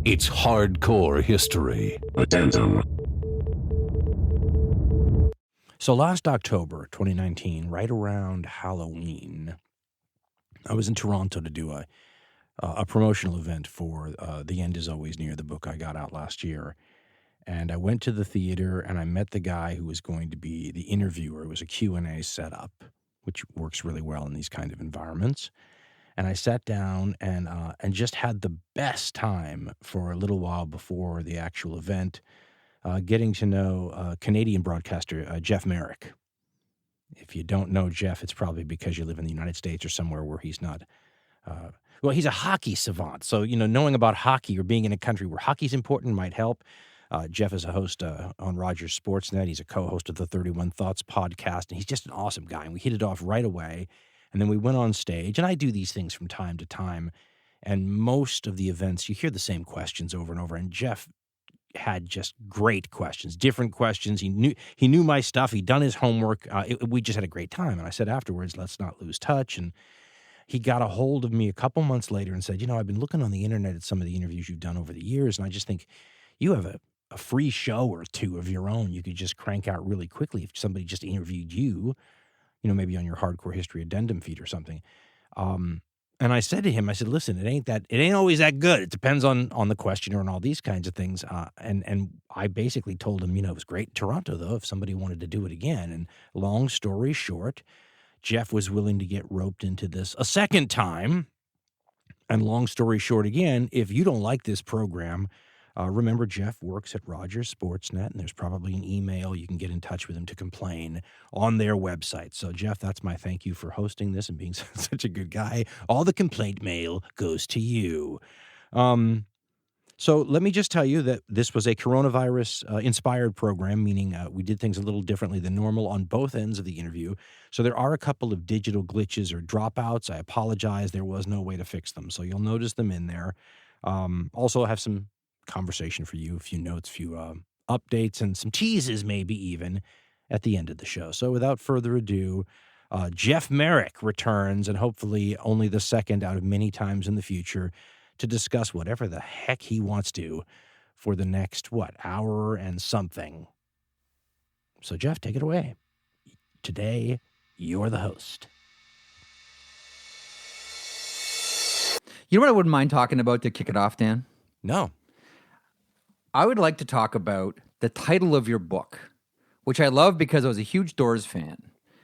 It's hardcore history. Addendum. So last October 2019, right around Halloween, I was in Toronto to do a promotional event for The End Is Always Near, the book I got out last year. And I went to the theater and I met the guy who was going to be the interviewer. It was a Q&A setup, which works really well in these kind of environments. And I sat down and just had the best time for a little while before the actual event, getting to know Canadian broadcaster Jeff Marek. If you don't know Jeff, it's probably because you live in the United States or somewhere where he's not. Well, he's a hockey savant. So, knowing about hockey or being in a country where hockey's important might help. Jeff is a host on Rogers Sportsnet. He's a co-host of the 31 Thoughts podcast, and he's just an awesome guy. And we hit it off right away. And then we went on stage, and I do these things from time to time. And most of the events, you hear the same questions over and over. And Jeff had just great questions, different questions. He knew my stuff. He'd done his homework. We just had a great time. And I said afterwards, let's not lose touch. And he got a hold of me a couple months later and said, I've been looking on the internet at some of the interviews you've done over the years, and I just think you have a free show or two of your own you could just crank out really quickly if somebody just interviewed you, maybe on your Hardcore History Addendum feed or something. And I said to him, listen, it ain't always that good. It depends on the questioner and all these kinds of things. And I basically told him, it was great in Toronto, though, if somebody wanted to do it again. And long story short, Jeff was willing to get roped into this a second time. And long story short again, if you don't like this program, remember, Jeff works at Rogers Sportsnet, and there's probably an email you can get in touch with him to complain on their website. So, Jeff, that's my thank you for hosting this and being such a good guy. All the complaint mail goes to you. So let me just tell you that this was a coronavirus-inspired program, meaning we did things a little differently than normal on both ends of the interview. So there are a couple of digital glitches or dropouts. I apologize. There was no way to fix them. So you'll notice them in there. Also, I have some conversation for you, a few notes, a few updates, and some teases maybe even at the end of the show. So without further ado, Jeff Marek returns, and hopefully only the second out of many times in the future, to discuss whatever the heck he wants to for the next, hour and something. So Jeff, take it away. Today, you're the host. You know what I wouldn't mind talking about to kick it off, Dan? No. I would like to talk about the title of your book, which I love because I was a huge Doors fan.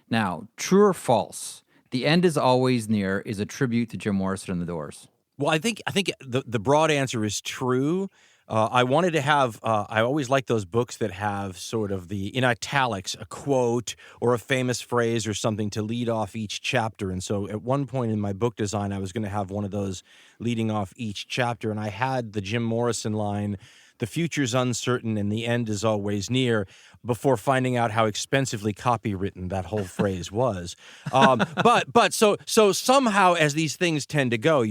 Now, true or false, The End Is Always Near is a tribute to Jim Morrison and the Doors. Well, I think the broad answer is true. I wanted to have, I always like those books that have sort of in italics, a quote or a famous phrase or something to lead off each chapter. And so at one point in my book design, I was going to have one of those leading off each chapter. And I had the Jim Morrison line, "The future's uncertain and the end is always near," before finding out how expensively copywritten that whole phrase was. But so somehow, as these things tend to go,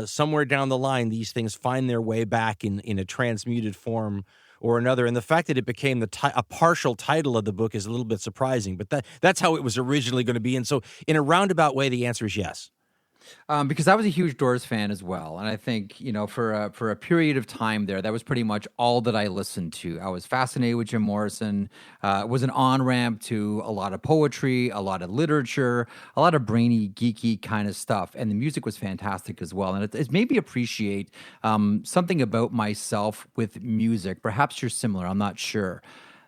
somewhere down the line, these things find their way back in a transmuted form or another. And the fact that it became a partial title of the book is a little bit surprising, but that's how it was originally going to be. And so in a roundabout way, the answer is yes. Because I was a huge Doors fan as well, and I think for a period of time there, that was pretty much all that I listened to. I was fascinated with Jim Morrison. It was an on-ramp to a lot of poetry, a lot of literature, a lot of brainy, geeky kind of stuff, and the music was fantastic as well. And it made me appreciate something about myself with music. Perhaps you're similar. I'm not sure.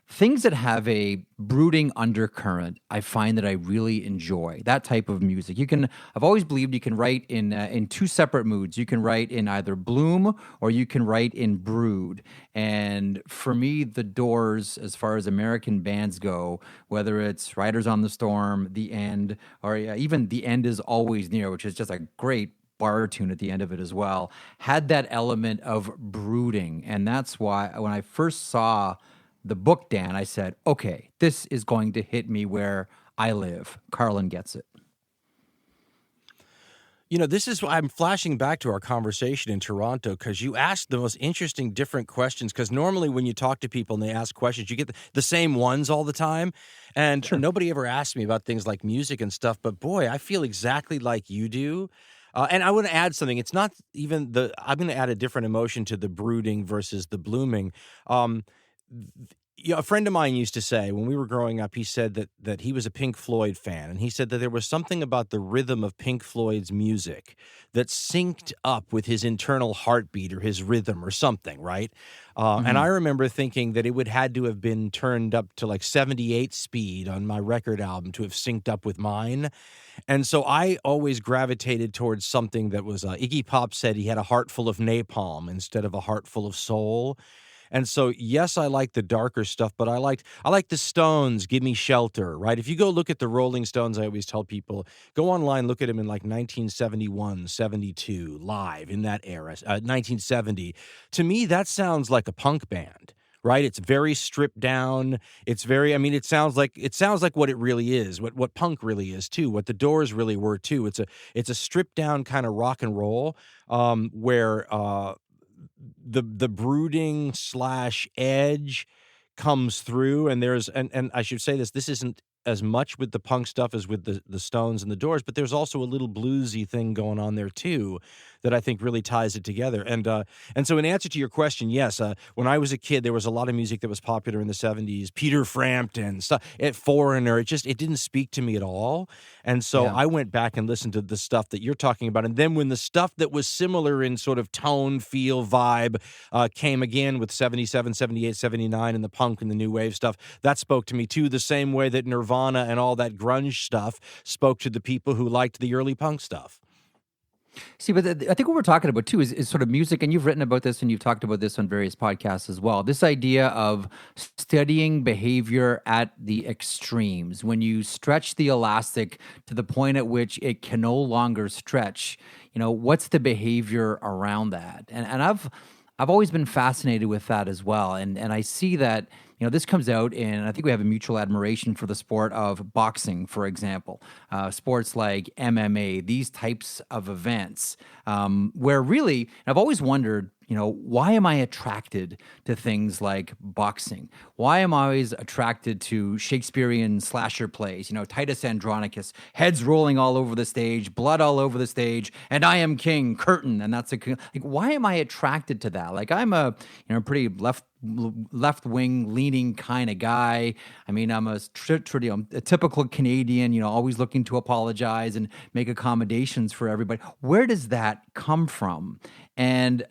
Things that have a brooding undercurrent, I find that I really enjoy that type of music. I've always believed you can write in two separate moods. You can write in either bloom or you can write in brood. And for me, the Doors, as far as American bands go, whether it's Riders on the Storm, The End, or even The End Is Always Near, which is just a great bar tune at the end of it as well, had that element of brooding. And that's why when I first saw the book, Dan, I said, okay, this is going to hit me where I live. Carlin gets it. This is why I'm flashing back to our conversation in Toronto, because you asked the most interesting, different questions. Because normally when you talk to people and they ask questions, you get the same ones all the time. And Nobody ever asked me about things like music and stuff. But boy, I feel exactly like you do. And I want to add something. It's not even I'm going to add a different emotion to the brooding versus the blooming. A friend of mine used to say when we were growing up, he said that he was a Pink Floyd fan. And he said that there was something about the rhythm of Pink Floyd's music that synced up with his internal heartbeat or his rhythm or something, right? And I remember thinking that it would had to have been turned up to like 78 speed on my record album to have synced up with mine. And so I always gravitated towards something that was, Iggy Pop said he had a heart full of napalm instead of a heart full of soul. And so, yes, I like the darker stuff, but I like the Stones, Give Me Shelter, right? If you go look at the Rolling Stones, I always tell people, go online, look at them in like 1971, 72, live in that era, 1970. To me, that sounds like a punk band, right? It's very stripped down. It's very, I mean, it sounds like what it really is, what punk really is too, what the Doors really were too. It's a stripped down kind of rock and roll, where the brooding / edge comes through, and there's and I should say this isn't as much with the punk stuff as with the Stones and the Doors, but there's also a little bluesy thing going on there too that I think really ties it together. And so in answer to your question, yes, when I was a kid, there was a lot of music that was popular in the 70s, Peter Frampton, stuff, Foreigner. It didn't speak to me at all. And so I went back and listened to the stuff that you're talking about. And then when the stuff that was similar in sort of tone, feel, vibe came again with 77, 78, 79 and the punk and the new wave stuff, that spoke to me too, the same way that Nirvana and all that grunge stuff spoke to the people who liked the early punk stuff. See, but I think what we're talking about too is sort of music, and you've written about this and you've talked about this on various podcasts as well. This idea of studying behavior at the extremes, when you stretch the elastic to the point at which it can no longer stretch, what's the behavior around that? And I've always been fascinated with that as well. And I see that, this comes out in, I think we have a mutual admiration for the sport of boxing, for example, sports like MMA, these types of events, where really, I've always wondered, why am I attracted to things like boxing? Why am I always attracted to Shakespearean slasher plays? Titus Andronicus, heads rolling all over the stage, blood all over the stage, and I am king, curtain, and that's why am I attracted to that? Like I'm a pretty left-wing leaning kind of guy. I mean, I'm a typical Canadian, always looking to apologize and make accommodations for everybody. Where does that come from? And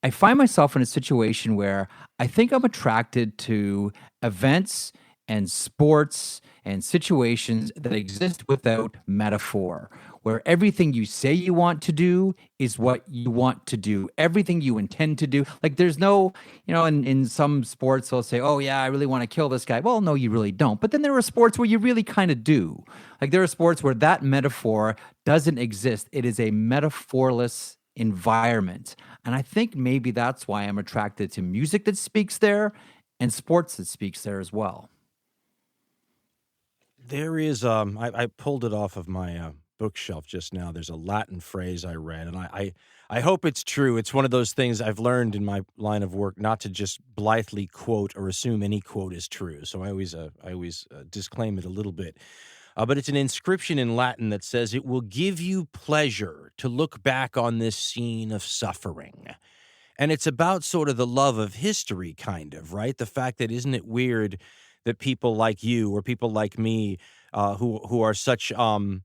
I find myself in a situation where I think I'm attracted to events and sports and situations that exist without metaphor, where everything you say you want to do is what you want to do. Everything you intend to do. Like there's no, in some sports they'll say, oh yeah, I really want to kill this guy. Well, no, you really don't. But then there are sports where you really kind of do. Like there are sports where that metaphor doesn't exist. It is a metaphorless environment. And I think maybe that's why I'm attracted to music that speaks there and sports that speaks there as well. There is, I pulled it off of my bookshelf just now. There's a Latin phrase I read, and I hope it's true. It's one of those things I've learned in my line of work not to just blithely quote or assume any quote is true. So I always disclaim it a little bit. But it's an inscription in Latin that says, "It will give you pleasure to look back on this scene of suffering." And it's about sort of the love of history, kind of, right? The fact that isn't it weird that people like you or people like me who are such, I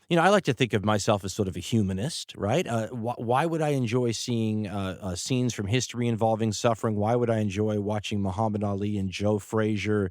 like to think of myself as sort of a humanist, right? Why would I enjoy seeing scenes from history involving suffering? Why would I enjoy watching Muhammad Ali and Joe Frazier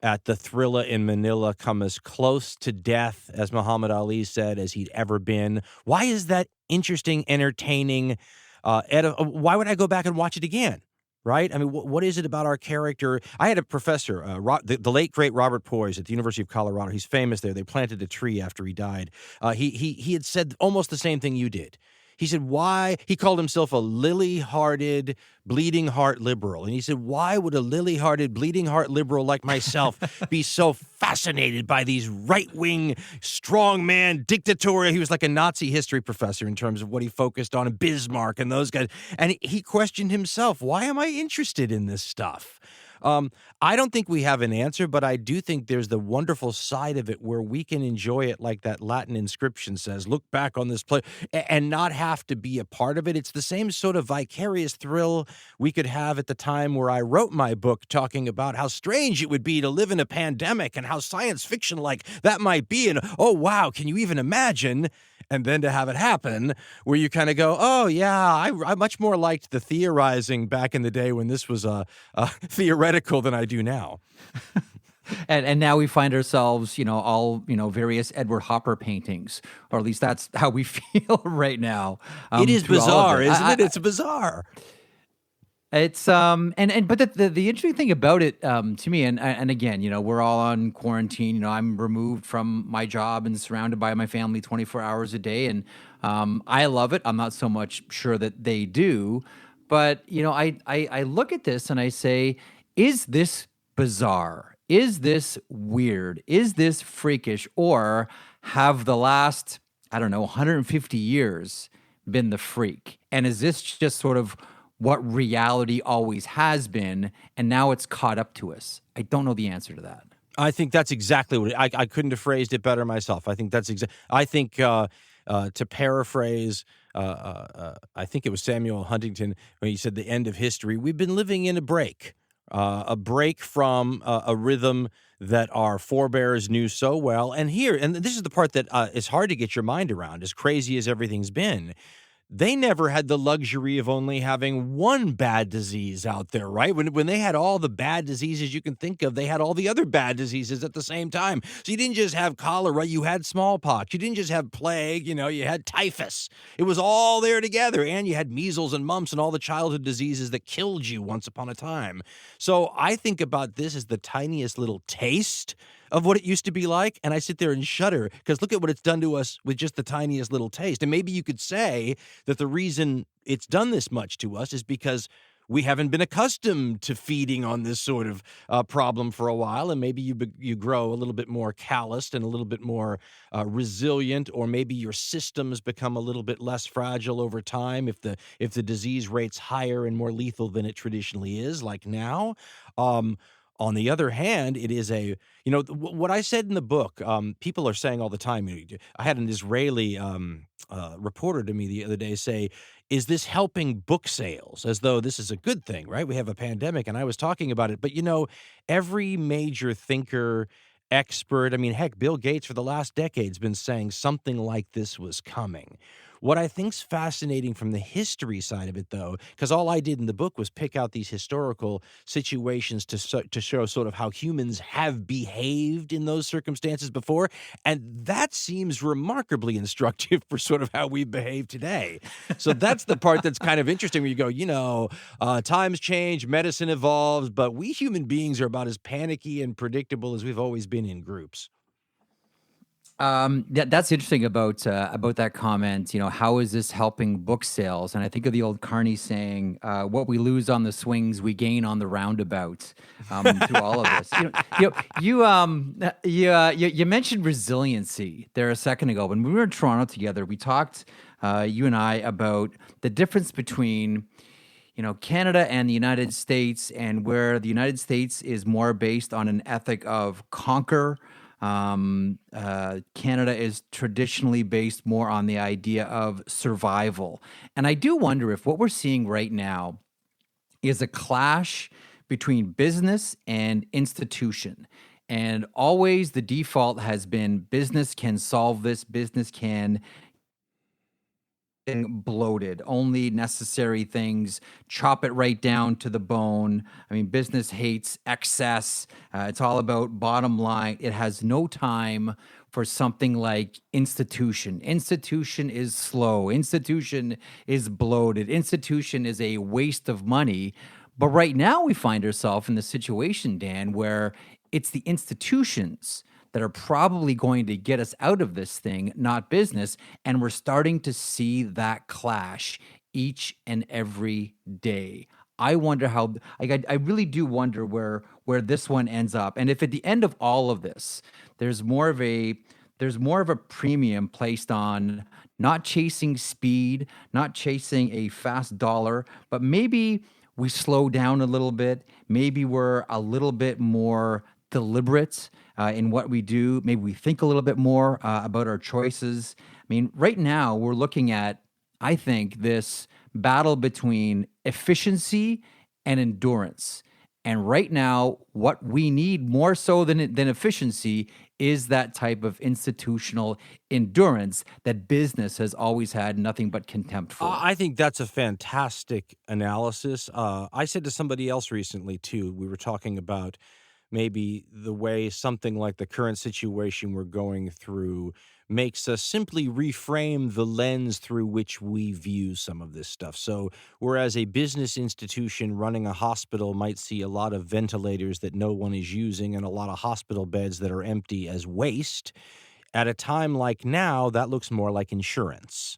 at the Thrilla in Manila come as close to death, as Muhammad Ali said, as he'd ever been? Why is that interesting, entertaining? Why would I go back and watch it again? Right? I mean, what is it about our character? I had a professor, the late, great Robert Poise at the University of Colorado. He's famous there. They planted a tree after he died. He had said almost the same thing you did. He said, why? He called himself a lily-hearted, bleeding-heart liberal. And he said, why would a lily-hearted, bleeding-heart liberal like myself be so fascinated by these right-wing, strongman, dictatorial? He was like a Nazi history professor in terms of what he focused on, and Bismarck and those guys. And he questioned himself, why am I interested in this stuff? I don't think we have an answer, but I do think there's the wonderful side of it where we can enjoy it like that Latin inscription says, look back on this place, and not have to be a part of it. It's the same sort of vicarious thrill we could have at the time where I wrote my book talking about how strange it would be to live in a pandemic and how science fiction like that might be. And, oh, wow, can you even imagine? And then to have it happen where you kind of go, oh, yeah, I much more liked the theorizing back in the day when this was theoretical than I do now. And now we find ourselves, all, various Edward Hopper paintings, or at least that's how we feel right now. It is bizarre, isn't it? It's bizarre. It's but the interesting thing about it to me, and again, we're all on quarantine. I'm removed from my job and surrounded by my family 24 hours a day, and I love it. I'm not so much sure that they do, but I look at this and I say, is this bizarre? Is this weird? Is this freakish? Or have the last 150 years been the freak? And is this just sort of what reality always has been, and now it's caught up to us? I don't know the answer to that. I think that's exactly what I couldn't have phrased it better myself. I think that's I think to paraphrase, I think it was Samuel Huntington when he said the end of history. We've been living in a break from a rhythm that our forebears knew so well. And this is the part that is hard to get your mind around, as crazy as everything's been. They never had the luxury of only having one bad disease out there, right? When they had all the bad diseases you can think of, they had all the other bad diseases at the same time. So you didn't just have cholera, you had smallpox. You didn't just have plague, you had typhus. It was all there together. And you had measles and mumps and all the childhood diseases that killed you once upon a time. So I think about this as the tiniest little taste of what it used to be like, and I sit there and shudder because look at what it's done to us with just the tiniest little taste. And maybe you could say that the reason it's done this much to us is because we haven't been accustomed to feeding on this sort of problem for a while, and maybe you grow a little bit more calloused and a little bit more resilient, or maybe your systems become a little bit less fragile over time if the disease rate's higher and more lethal than it traditionally is, like now. On the other hand, it is what I said in the book, people are saying all the time. I had an Israeli reporter to me the other day say, is this helping book sales? As though this is a good thing, right? We have a pandemic, and I was talking about it. But, every major thinker, expert, heck, Bill Gates for the last decade's been saying something like this was coming. What I think's fascinating from the history side of it, though, because all I did in the book was pick out these historical situations to show sort of how humans have behaved in those circumstances before, and that seems remarkably instructive for sort of how we behave today. So that's the part that's kind of interesting where you go, times change, medicine evolves, but we human beings are about as panicky and predictable as we've always been in groups. That's interesting about that comment. How is this helping book sales? And I think of the old Carney saying, "What we lose on the swings, we gain on the roundabout." Through all of this, you mentioned resiliency there a second ago. When we were in Toronto together, we talked, you and I, about the difference between Canada and the United States, and where the United States is more based on an ethic of conquer. Canada is traditionally based more on the idea of survival. And I do wonder if what we're seeing right now is a clash between business and institution. And always the default has been business can solve this, business can bloated, only necessary things, chop it right down to the bone. Business hates excess. It's all about bottom line. It has no time for something like institution. Institution is slow. Institution is bloated. Institution is a waste of money. But right now we find ourselves in the situation, Dan, where it's the institutions that are probably going to get us out of this thing, not business. And we're starting to see that clash each and every day. I wonder how, I really do wonder where this one ends up. And if at the end of all of this, there's more of a premium placed on not chasing speed, not chasing a fast dollar, but maybe we slow down a little bit. Maybe we're a little bit more deliberate in what we do. Maybe we think a little bit more about our choices. I mean, right now we're looking at, I think, this battle between efficiency and endurance. And right now, what we need more so than efficiency is that type of institutional endurance that business has always had nothing but contempt for. I think that's a fantastic analysis. I said to somebody else recently, too, we were talking about maybe the way something like the current situation we're going through makes us simply reframe the lens through which we view some of this stuff. So whereas a business institution running a hospital might see a lot of ventilators that no one is using and a lot of hospital beds that are empty as waste, at a time like now, that looks more like insurance.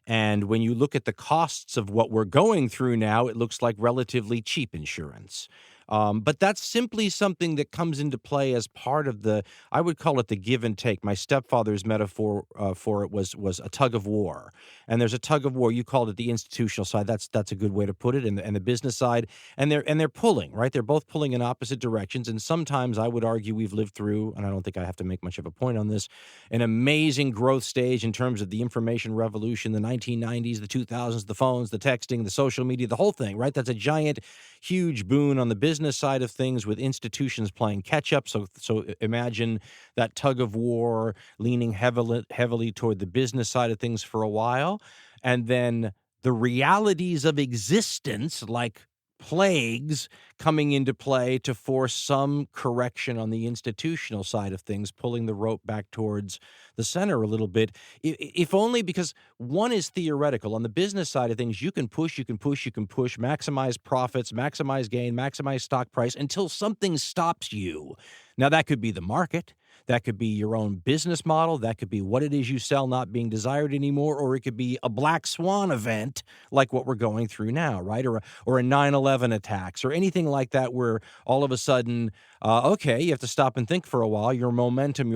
And when you look at the costs of what we're going through now, it looks like relatively cheap insurance. But that's simply something that comes into play as part of I would call it the give and take. My stepfather's metaphor for it was a tug of war. And there's a tug of war. You called it the institutional side. That's a good way to put it. And the business side. And they're pulling, right? They're both pulling in opposite directions. And sometimes I would argue we've lived through, and I don't think I have to make much of a point on this, an amazing growth stage in terms of the information revolution, the 1990s, the 2000s, the phones, the texting, the social media, the whole thing, right? That's a giant, huge boon on the business side of things with institutions playing catch up. So imagine that tug of war leaning heavily toward the business side of things for a while. And then the realities of existence, like plagues, coming into play to force some correction on the institutional side of things, pulling the rope back towards the center a little bit, if only because one is theoretical. On the business side of things, you can push, maximize profits, maximize gain, maximize stock price until something stops you. Now, that could be the market. That could be your own business model. That could be what it is you sell not being desired anymore, or it could be a black swan event like what we're going through now, right? Or a 9/11 attacks or anything like that where all of a sudden, okay, you have to stop and think for a while. Your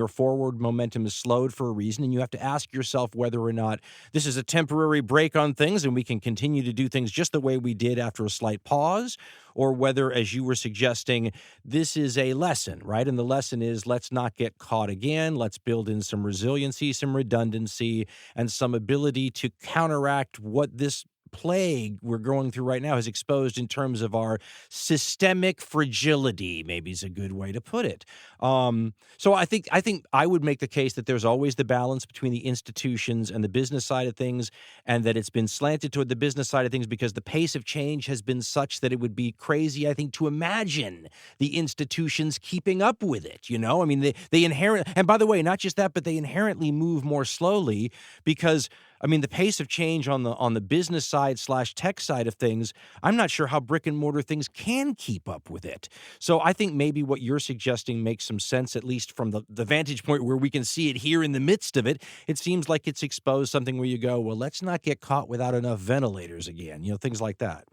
forward momentum is slowed for a reason, and you have to ask yourself whether or not this is a temporary break on things and we can continue to do things just the way we did after a slight pause, or whether, as you were suggesting, this is a lesson, right? And the lesson is let's not get caught again. Let's build in some resiliency, some redundancy, and some ability to counteract what this plague we're going through right now has exposed in terms of our systemic fragility, maybe is a good way to put it. So I think I would make the case that there's always the balance between the institutions and the business side of things, and that it's been slanted toward the business side of things because the pace of change has been such that it would be crazy, I think, to imagine the institutions keeping up with it. You know, I mean, they inherently, and by the way, not just that, but they inherently move more slowly because, I mean, the pace of change on the business side / tech side of things, I'm not sure how brick and mortar things can keep up with it. So I think maybe what you're suggesting makes some sense, at least from the vantage point where we can see it here in the midst of it. It seems like it's exposed something where you go, well, let's not get caught without enough ventilators again, things like that.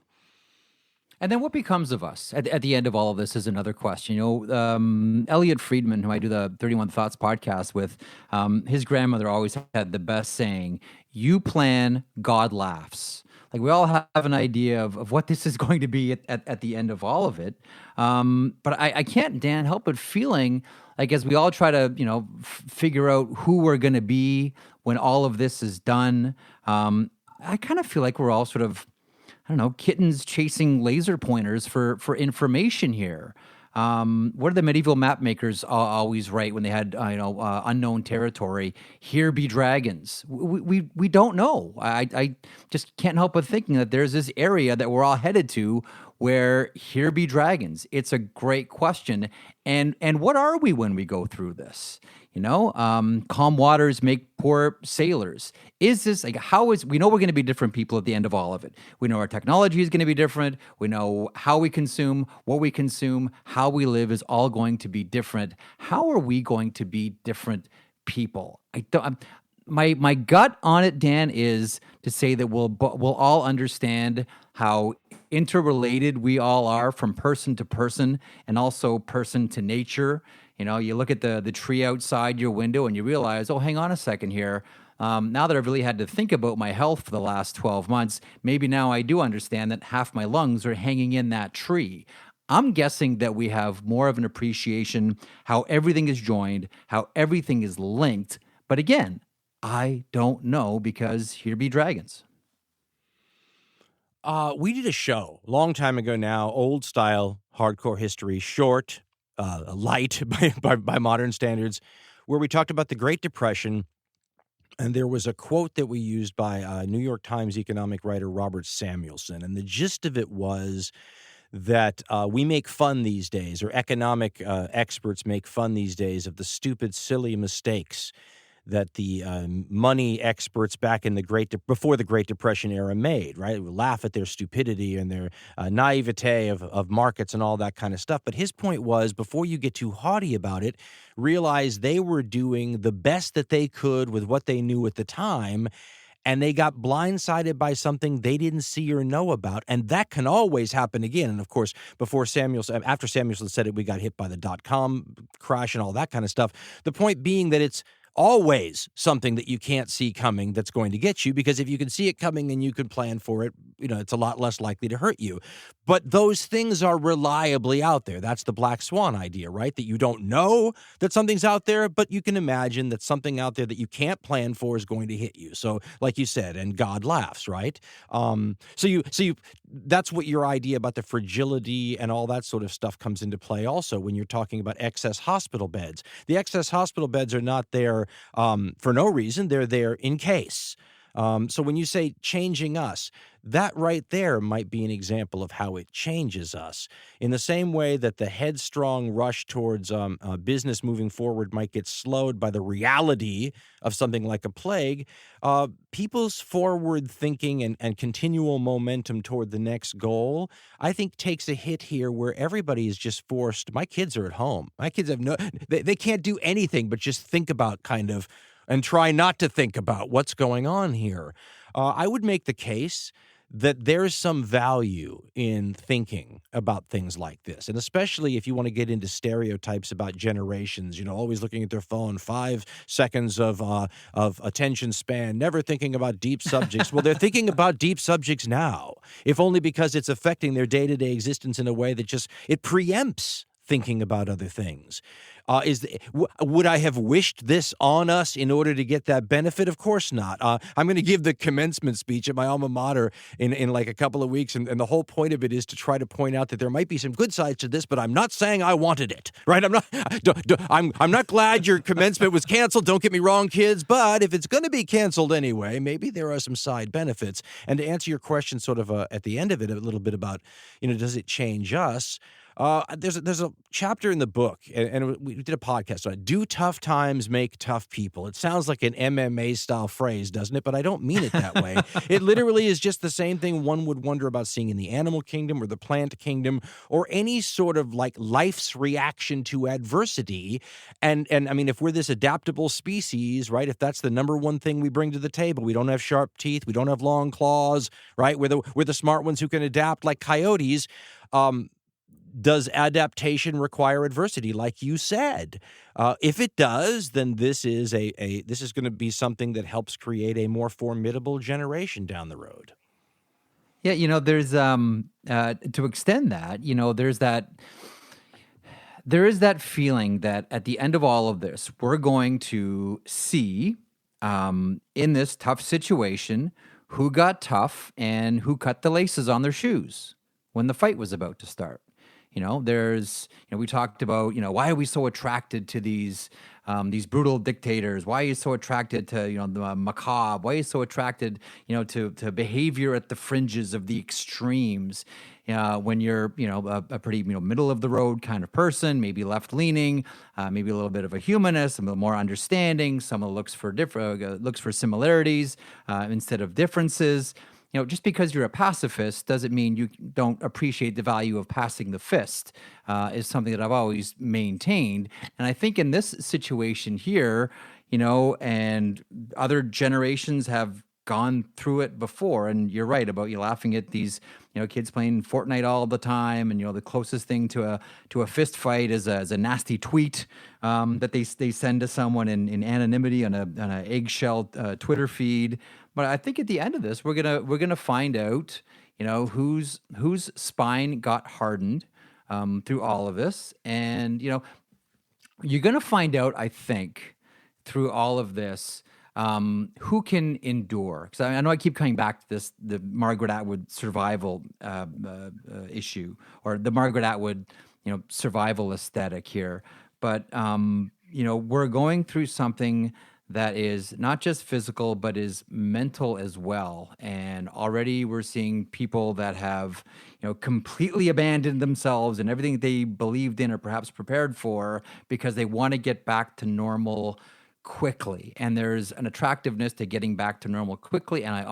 And then what becomes of us at the end of all of this is another question. Elliot Friedman, who I do the 31 Thoughts podcast with, his grandmother always had the best saying, you plan, God laughs. Like, we all have an idea of what this is going to be at the end of all of it. But I can't, Dan, help but feeling like as we all try to, figure out who we're going to be when all of this is done, I kind of feel like we're all sort of, I don't know, kittens chasing laser pointers for information here. What did the medieval map makers always write when they had, unknown territory? Here be dragons. We don't know. I just can't help but thinking that there's this area that we're all headed to where here be dragons. It's a great question. And what are we when we go through this? Calm waters make poor sailors. Is this like, we know we're going to be different people at the end of all of it. We know our technology is going to be different. We know how we consume, what we consume, how we live is all going to be different. How are we going to be different people? My gut on it, Dan, is to say that we'll all understand how interrelated we all are from person to person and also person to nature. You look at the tree outside your window and you realize, oh, hang on a second here. Now that I've really had to think about my health for the last 12 months, maybe now I do understand that half my lungs are hanging in that tree. I'm guessing that we have more of an appreciation how everything is joined, how everything is linked. But again, I don't know because here be dragons. We did a show a long time ago now, old style, hardcore history, short, light by modern standards, where we talked about the Great Depression. And there was a quote that we used by New York Times economic writer Robert Samuelson. And the gist of it was that we make fun these days, or economic experts make fun these days of the stupid, silly mistakes that the money experts back in before the Great Depression era made, right? We laugh at their stupidity and their naivete of markets and all that kind of stuff. But his point was, before you get too haughty about it, realize they were doing the best that they could with what they knew at the time, and they got blindsided by something they didn't see or know about. And that can always happen again. And of course, after Samuelson said it, we got hit by the .com crash and all that kind of stuff. The point being that it's always something that you can't see coming that's going to get you, because if you can see it coming and you can plan for it, it's a lot less likely to hurt you. But those things are reliably out there. That's the black swan idea, right? That you don't know that something's out there, but you can imagine that something out there that you can't plan for is going to hit you. So like you said, and God laughs, right? That's what your idea about the fragility and all that sort of stuff comes into play also when you're talking about excess hospital beds. The excess hospital beds are not there for no reason. They're there in case. So when you say changing us, that right there might be an example of how it changes us. In the same way that the headstrong rush towards business moving forward might get slowed by the reality of something like a plague, people's forward thinking and continual momentum toward the next goal, I think, takes a hit here where everybody is just forced. My kids are at home. My kids have they can't do anything but just think about and try not to think about what's going on here. I would make the case that there's some value in thinking about things like this. And especially if you want to get into stereotypes about generations, always looking at their phone, 5 seconds of attention span, never thinking about deep subjects. Well, they're thinking about deep subjects now, if only because it's affecting their day-to-day existence in a way that it preempts thinking about other things. Would I have wished this on us in order to get that benefit? Of course not. I'm going to give the commencement speech at my alma mater in like a couple of weeks, and the whole point of it is to try to point out that there might be some good sides to this, but I'm not saying I wanted it, right? I'm not glad your commencement was canceled. Don't get me wrong, kids, but if it's going to be canceled anyway, maybe there are some side benefits. And to answer your question sort of at the end of it a little bit about, does it change us? There's a chapter in the book, and we did a podcast on it. Do tough times make tough people? It sounds like an MMA style phrase, doesn't it? But I don't mean it that way. It literally is just the same thing one would wonder about seeing in the animal kingdom or the plant kingdom, or any sort of like life's reaction to adversity. And I mean, if we're this adaptable species, right? If that's the number one thing we bring to the table, we don't have sharp teeth, we don't have long claws, right? We're the smart ones who can adapt like coyotes. Does adaptation require adversity, like you said? If it does, then this is going to be something that helps create a more formidable generation down the road. Yeah, there's to extend that, there is that feeling that at the end of all of this, we're going to see in this tough situation who got tough and who cut the laces on their shoes when the fight was about to start. We talked about, why are we so attracted to these brutal dictators? Why are you so attracted to, the macabre? Why are you so attracted, to behavior at the fringes of the extremes? When you're, a pretty, middle of the road kind of person, maybe left leaning, maybe a little bit of a humanist, a little more understanding. Someone looks for similarities instead of differences. Just because you're a pacifist doesn't mean you don't appreciate the value of passing the fist, is something that I've always maintained. And I think in this situation here, and other generations have gone through it before. And you're right about you laughing at these, kids playing Fortnite all the time. And, the closest thing to a fist fight is a nasty tweet that they send to someone in anonymity on a eggshell Twitter feed. But I think at the end of this, we're gonna find out, whose spine got hardened through all of this. And, you're going to find out, I think, through all of this, who can endure. Because I know I keep coming back to the Margaret Atwood survival issue, or the Margaret Atwood, survival aesthetic here. But, we're going through something that is not just physical, but is mental as well. And already we're seeing people that have, completely abandoned themselves and everything they believed in or perhaps prepared for because they want to get back to normal quickly. And there's an attractiveness to getting back to normal quickly. And I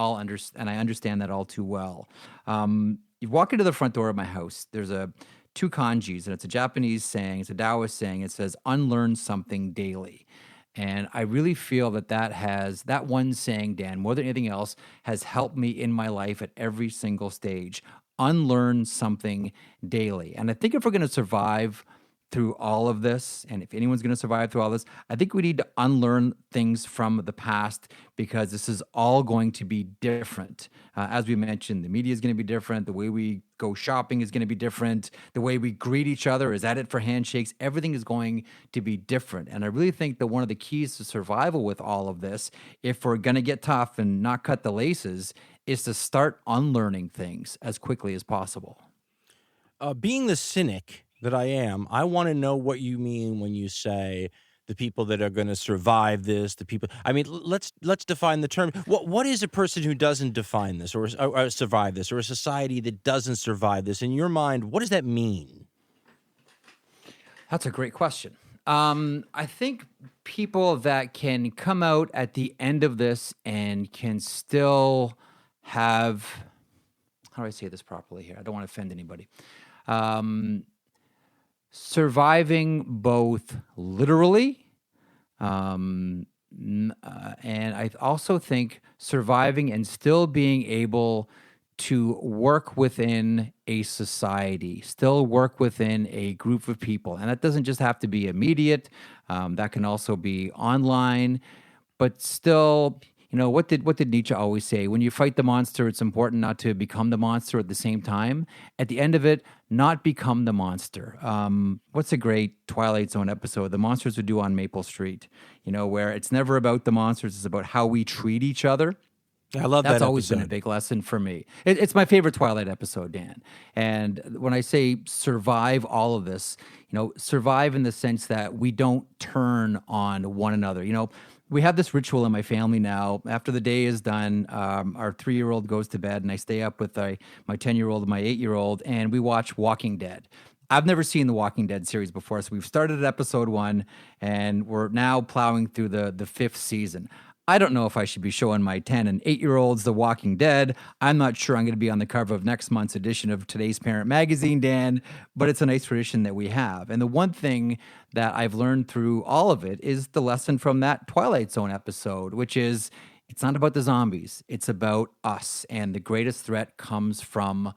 understand that all too well. You walk into the front door of my house, there's two kanjis, and it's a Japanese saying, it's a Taoist saying. It says, unlearn something daily. And I really feel that one saying, Dan, more than anything else, has helped me in my life at every single stage. Unlearn something daily. And I think if we're going to survive through all of this, and if anyone's going to survive through all this, I think we need to unlearn things from the past, because this is all going to be different. As we mentioned, the media is going to be different. The way we go shopping is going to be different. The way we greet each other is at it for handshakes. Everything is going to be different. And I really think that one of the keys to survival with all of this, if we're going to get tough and not cut the laces, is to start unlearning things as quickly as possible. Being the cynic that I am, I want to know what you mean when you say the people that are going to survive this, the people. I mean, let's define the term. What is a person who doesn't define this or survive this, or a society that doesn't survive this? In your mind, what does that mean? That's a great question. I think people that can come out at the end of this and can still have, how do I say this properly here? I don't want to offend anybody. Surviving both literally, and I also think surviving and still being able to work within a society, still work within a group of people. And that doesn't just have to be immediate. That can also be online, but still, what did Nietzsche always say? When you fight the monster, it's important not to become the monster at the same time. At the end of it, not become the monster. What's a great Twilight Zone episode? The Monsters Would Do on Maple Street, where it's never about the monsters, it's about how we treat each other. I love that. That's always been a big lesson for me. It's my favorite Twilight episode, Dan. And when I say survive all of this, survive in the sense that we don't turn on one another. We have this ritual in my family now. After the day is done, our 3-year-old goes to bed, and I stay up with my 10-year-old and my 8-year-old, and we watch Walking Dead. I've never seen the Walking Dead series before, so we've started at episode 1, and we're now plowing through the 5th season. I don't know if I should be showing my 10 and 8-year-olds The Walking Dead. I'm not sure I'm going to be on the cover of next month's edition of Today's Parent Magazine, Dan, but it's a nice tradition that we have. And the one thing that I've learned through all of it is the lesson from that Twilight Zone episode, which is it's not about the zombies. It's about us. And the greatest threat comes from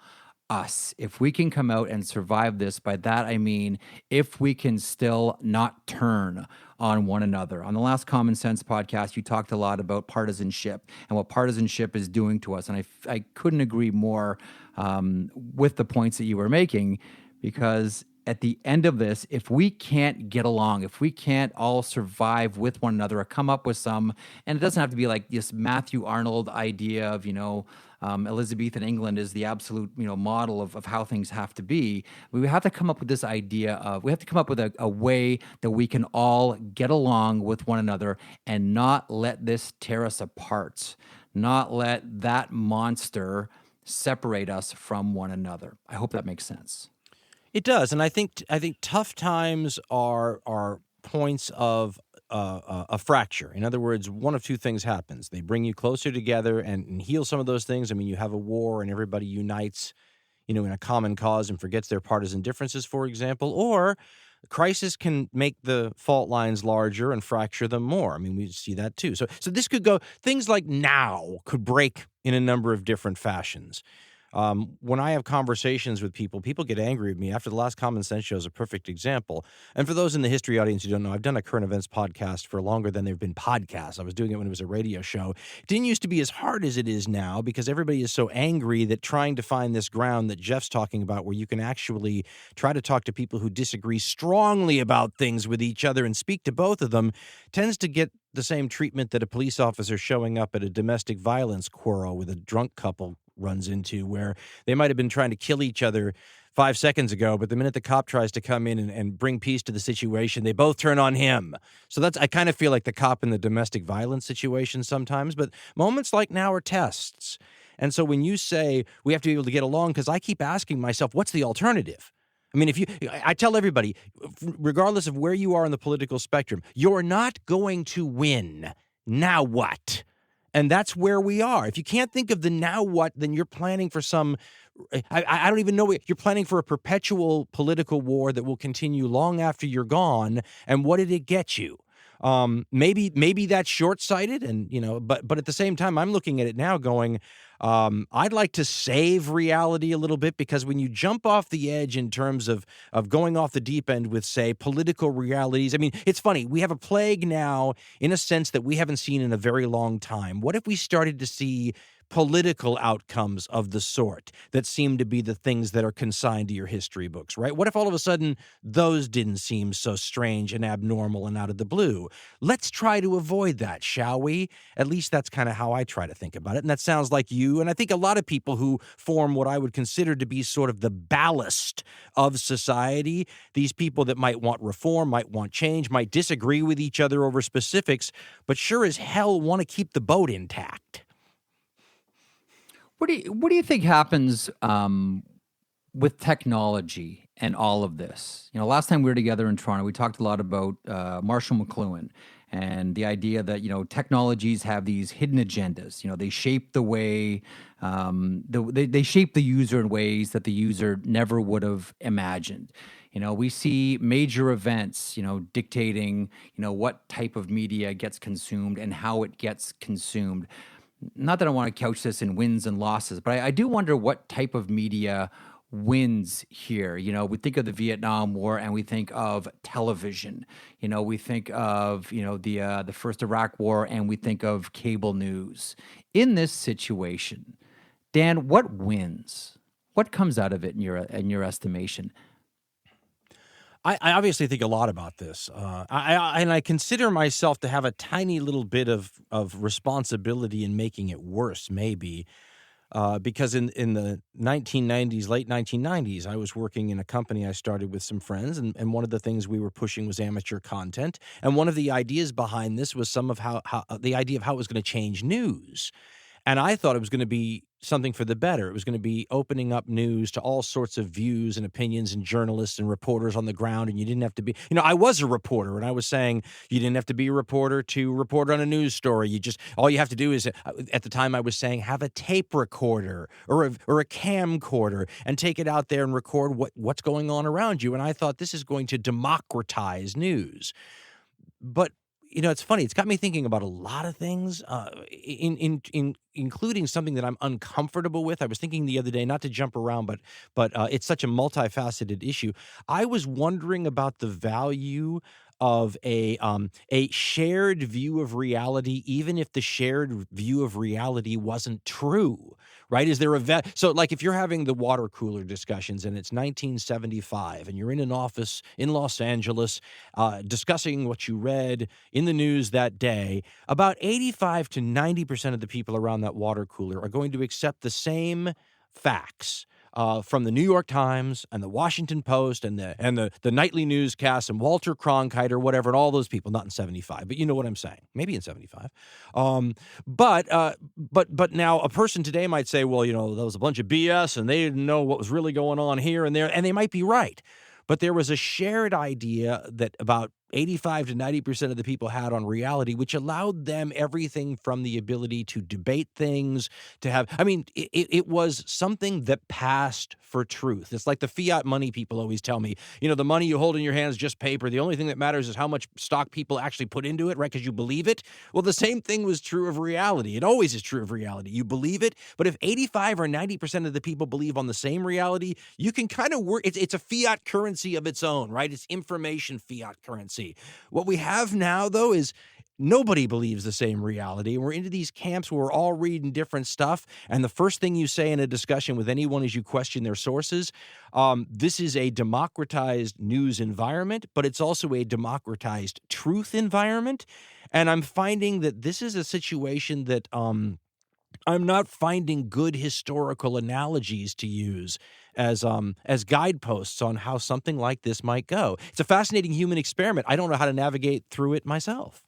us. If we can come out and survive this, by that I mean if we can still not turn on one another. On the last Common Sense podcast, you talked a lot about partisanship and what partisanship is doing to us. And I couldn't agree more with the points that you were making, because at the end of this, if we can't get along, if we can't all survive with one another or come up with some, and it doesn't have to be like this Matthew Arnold idea of, Elizabethan England is the absolute, model of how things have to be. We have to come up with this idea of, we have to come up with a way that we can all get along with one another and not let this tear us apart, not let that monster separate us from one another. I hope that makes sense. It does, and I think tough times are points of a fracture. In other words, one of two things happens: they bring you closer together and heal some of those things. I mean, you have a war and everybody unites, in a common cause and forgets their partisan differences, for example, or crisis can make the fault lines larger and fracture them more. I mean, we see that too. So this could go, things like now could break in a number of different fashions. When I have conversations with people, people get angry with me. After the last Common Sense show is a perfect example. And for those in the history audience who don't know, I've done a current events podcast for longer than there have been podcasts. I was doing it when it was a radio show. It didn't used to be as hard as it is now because everybody is so angry that trying to find this ground that Jeff's talking about where you can actually try to talk to people who disagree strongly about things with each other and speak to both of them tends to get the same treatment that a police officer showing up at a domestic violence quarrel with a drunk couple runs into, where they might have been trying to kill each other 5 seconds ago, but the minute the cop tries to come in and bring peace to the situation, they both turn on him. So I kind of feel like the cop in the domestic violence situation sometimes, but moments like now are tests. And so when you say we have to be able to get along, because I keep asking myself, what's the alternative? I mean, I tell everybody, regardless of where you are on the political spectrum, you're not going to win. Now what? And that's where we are. If you can't think of the now what, then you're planning for some, I don't even know, you're planning for a perpetual political war that will continue long after you're gone. And what did it get you? Maybe that's short-sighted, and but at the same time, I'm looking at it now going, I'd like to save reality a little bit, because when you jump off the edge in terms of going off the deep end with, say, political realities, I mean, it's funny. We have a plague now in a sense that we haven't seen in a very long time. What if we started to see political outcomes of the sort that seem to be the things that are consigned to your history books, right? What if all of a sudden those didn't seem so strange and abnormal and out of the blue? Let's try to avoid that, shall we? At least that's kind of how I try to think about it. And that sounds like you, and I think a lot of people who form what I would consider to be sort of the ballast of society, these people that might want reform, might want change, might disagree with each other over specifics, but sure as hell want to keep the boat intact. What do you think happens with technology and all of this? Last time we were together in Toronto, we talked a lot about Marshall McLuhan and the idea that technologies have these hidden agendas. They shape the way they shape the user in ways that the user never would have imagined. We see major events, dictating what type of media gets consumed and how it gets consumed. Not that I want to couch this in wins and losses, but I do wonder what type of media wins here. We think of the Vietnam War and we think of television. We think of, the first Iraq War and we think of cable news. In this situation, Dan, what wins? What comes out of it in your estimation? I obviously think a lot about this. I consider myself to have a tiny little bit of responsibility in making it worse, maybe, because in the 1990s, late 1990s, I was working in a company I started with some friends, and one of the things we were pushing was amateur content. And one of the ideas behind this was some of how the idea of how it was going to change news. And I thought it was going to be something for the better. It was going to be opening up news to all sorts of views and opinions and journalists and reporters on the ground. And you didn't have to be, I was a reporter, and I was saying you didn't have to be a reporter to report on a news story. All you have to do is, at the time I was saying, have a tape recorder or a camcorder and take it out there and record what's going on around you. And I thought this is going to democratize news. But it's funny. It's got me thinking about a lot of things, including something that I'm uncomfortable with. I was thinking the other day, not to jump around, but it's such a multifaceted issue. I was wondering about the value of a shared view of reality, even if the shared view of reality wasn't true, right? Is there so like if you're having the water cooler discussions and it's 1975 and you're in an office in Los Angeles discussing what you read in the news that day, about 85 to 90% of the people around that water cooler are going to accept the same facts from the New York Times and the Washington Post and the nightly newscasts and Walter Cronkite or whatever, and all those people, not in 75, but you know what I'm saying, maybe in 75. But now a person today might say, well, that was a bunch of BS and they didn't know what was really going on here and there, and they might be right. But there was a shared idea that about 85 to 90% of the people had on reality, which allowed them everything from the ability to debate things, to have, I mean, it was something that passed for truth. It's like the fiat money people always tell me, the money you hold in your hands is just paper. The only thing that matters is how much stock people actually put into it, right? Because you believe it. Well, the same thing was true of reality. It always is true of reality. You believe it, but if 85 or 90% of the people believe on the same reality, you can kind of work, it's a fiat currency of its own, right? It's information fiat currency. What we have now, though, is nobody believes the same reality. We're into these camps where we're all reading different stuff, and the first thing you say in a discussion with anyone is you question their sources. This is a democratized news environment, but it's also a democratized truth environment, and I'm finding that this is a situation that I'm not finding good historical analogies to use as guideposts on how something like this might go. It's a fascinating human experiment. I don't know how to navigate through it myself.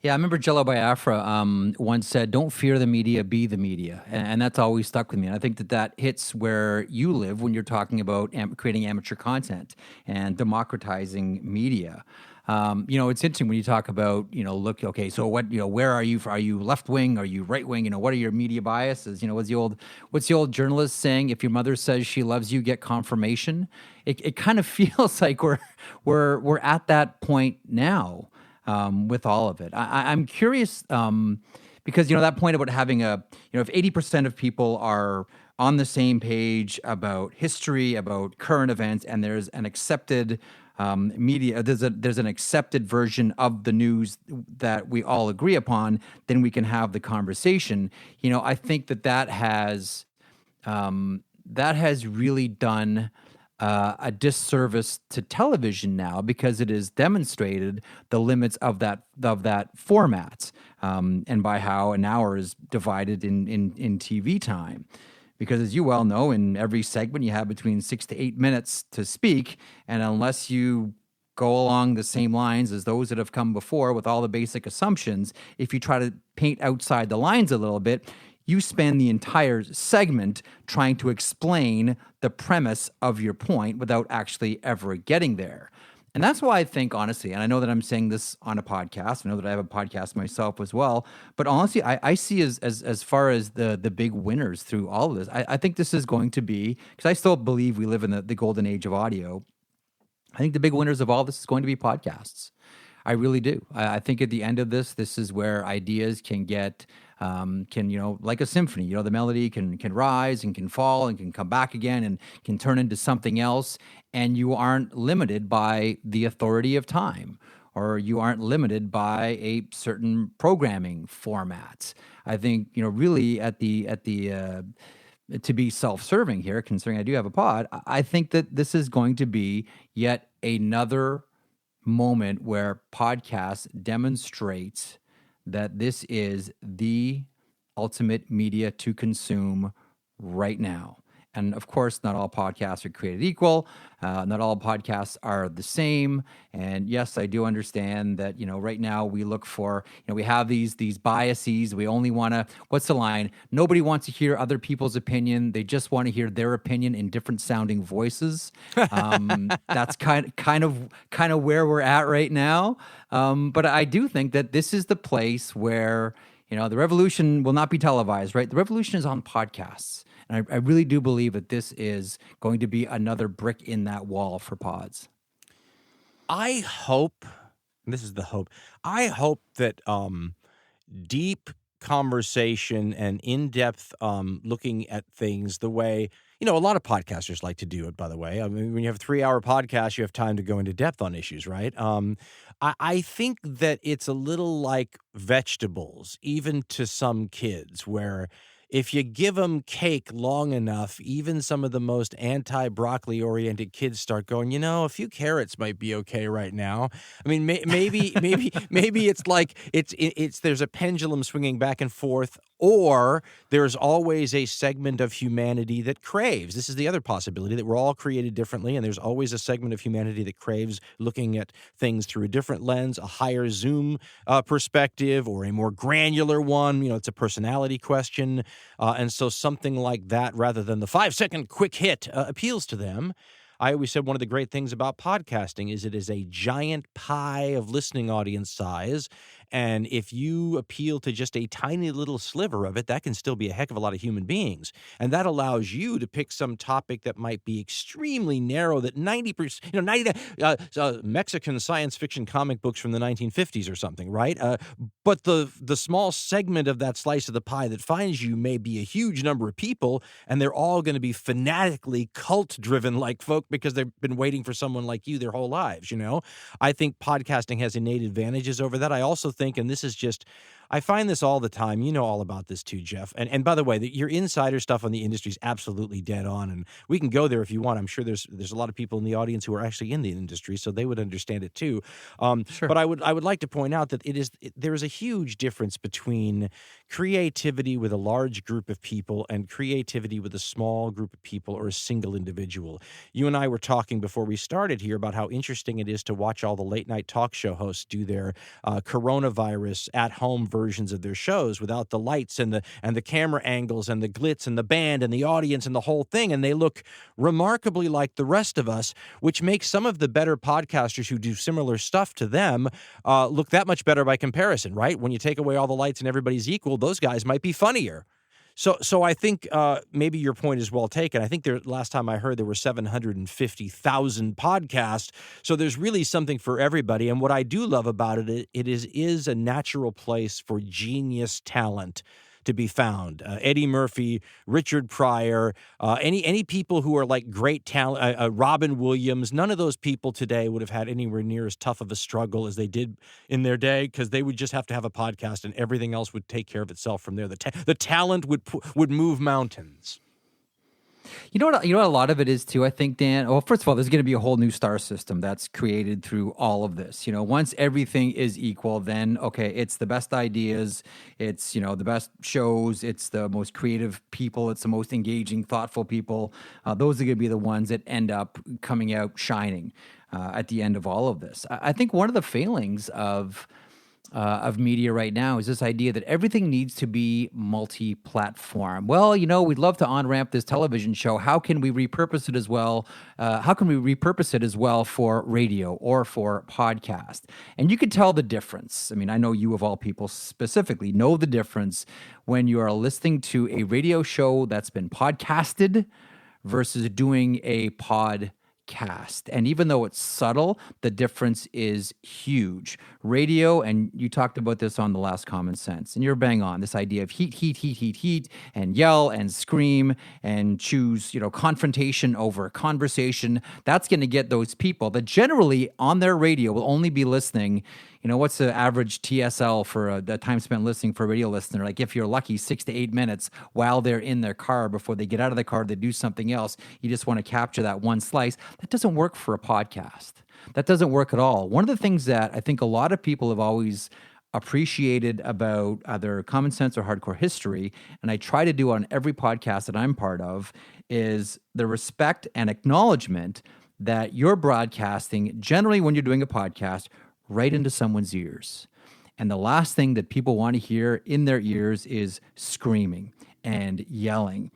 Yeah, I remember Jello Biafra once said, "Don't fear the media, be the media," and that's always stuck with me. And I think that hits where you live when you're talking about creating amateur content and democratizing media. It's interesting when you talk about, look, okay, so what, where are you? Are you left wing? Are you right wing? What are your media biases? What's the old journalist saying? If your mother says she loves you, get confirmation. It kind of feels like we're at that point now with all of it. I'm curious because that point about having if 80% of people are on the same page about history, about current events, and there's an accepted media, there's an accepted version of the news that we all agree upon, then we can have the conversation. I think that has really done a disservice to television now, because it has demonstrated the limits of that format, and by how an hour is divided in TV time. Because as you well know, in every segment you have between 6 to 8 minutes to speak, and unless you go along the same lines as those that have come before with all the basic assumptions, if you try to paint outside the lines a little bit, you spend the entire segment trying to explain the premise of your point without actually ever getting there. And that's why I think, honestly, and I know that I'm saying this on a podcast, I know that I have a podcast myself as well, but honestly, I see as far as the big winners through all of this, I think this is going to be, because I still believe we live in the golden age of audio, I think the big winners of all this is going to be podcasts. I really do. I think at the end of this is where ideas can get, like a symphony, the melody can rise and can fall and can come back again and can turn into something else. And you aren't limited by the authority of time, or you aren't limited by a certain programming format. I think, really at the to be self-serving here, considering I do have a pod, I think that this is going to be yet another moment where podcasts demonstrates that this is the ultimate media to consume right now. And of course, not all podcasts are created equal. Not all podcasts are the same. And yes, I do understand that, right now we look for, we have these biases. We only want to, what's the line? Nobody wants to hear other people's opinion. They just want to hear their opinion in different sounding voices. That's kind of where we're at right now. But I do think that this is the place where, the revolution will not be televised, right? The revolution is on podcasts. And I really do believe that this is going to be another brick in that wall for pods. I hope, and this is the hope, I hope that deep conversation and in-depth looking at things the way, a lot of podcasters like to do it, by the way. I mean, when you have a 3-hour podcast, you have time to go into depth on issues, right? I think that it's a little like vegetables, even to some kids, where if you give them cake long enough, even some of the most anti-broccoli oriented kids start going, a few carrots might be okay right now. I mean, maybe it's like it's there's a pendulum swinging back and forth, or there's always a segment of humanity that craves. This is the other possibility, that we're all created differently, and there's always a segment of humanity that craves looking at things through a different lens, a higher zoom perspective, or a more granular one. It's a personality question. And so something like that, rather than the 5-second quick hit, appeals to them. I always said one of the great things about podcasting is it is a giant pie of listening audience size. And if you appeal to just a tiny little sliver of it, that can still be a heck of a lot of human beings. And that allows you to pick some topic that might be extremely narrow, that 90%, 90 Mexican science fiction comic books from the 1950s or something, right? But the small segment of that slice of the pie that finds you may be a huge number of people, and they're all going to be fanatically cult-driven like folk because they've been waiting for someone like you their whole lives, I think podcasting has innate advantages over that. I also think, and this is just, I find this all the time. You know all about this too, Jeff. And by the way, your insider stuff on the industry is absolutely dead on, and we can go there if you want. I'm sure there's a lot of people in the audience who are actually in the industry, so they would understand it too. Sure. But I would like to point out that there is a huge difference between creativity with a large group of people and creativity with a small group of people or a single individual. You and I were talking before we started here about how interesting it is to watch all the late night talk show hosts do their coronavirus at home versions of their shows without the lights and the camera angles and the glitz and the band and the audience and the whole thing, and they look remarkably like the rest of us, which makes some of the better podcasters who do similar stuff to them look that much better by comparison, right? When you take away all the lights and everybody's equal, those guys might be funnier. So I think maybe your point is well taken. I think last time I heard there were 750,000 podcasts. So there's really something for everybody. And what I do love about it is a natural place for genius talent to be found. Eddie Murphy, Richard Pryor, any people who are like great talent, Robin Williams, none of those people today would have had anywhere near as tough of a struggle as they did in their day, because they would just have to have a podcast and everything else would take care of itself from there. The talent would move mountains. You know what a lot of it is too, I think, Dan? Well, first of all, there's going to be a whole new star system that's created through all of this. Once everything is equal, then, okay, it's the best ideas, it's, the best shows, it's the most creative people, it's the most engaging, thoughtful people. Those are going to be the ones that end up coming out shining at the end of all of this. I think one of the failings of media right now is this idea that everything needs to be multi-platform. Well, we'd love to on-ramp this television show. How can we repurpose it as well? For radio or for podcast? And you could tell the difference. I mean, I know you of all people specifically know the difference when you are listening to a radio show that's been podcasted versus doing a podcast. And even though it's subtle, the difference is huge. Radio, and you talked about this on the last Common Sense, and you're bang on, this idea of heat, and yell and scream and choose, confrontation over conversation. That's going to get those people that generally on their radio will only be listening. What's the average TSL for the time spent listening for a radio listener? Like, if you're lucky, 6 to 8 minutes while they're in their car before they get out of the car to do something else. You just want to capture that one slice. That doesn't work for a podcast. That doesn't work at all. One of the things that I think a lot of people have always appreciated about either Common Sense or Hardcore History, and I try to do on every podcast that I'm part of, is the respect and acknowledgement that you're broadcasting, generally when you're doing a podcast, right into someone's ears. And the last thing that people want to hear in their ears is screaming and yelling.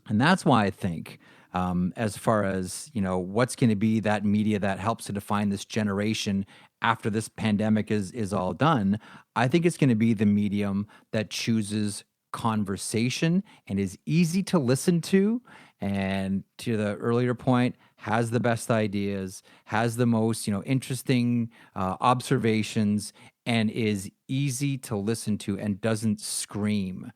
And that's why I think, as far as, what's going to be that media that helps to define this generation after this pandemic is all done, I think it's going to be the medium that chooses conversation and is easy to listen to. And to the earlier point, has the best ideas, has the most, interesting observations, and is easy to listen to and doesn't scream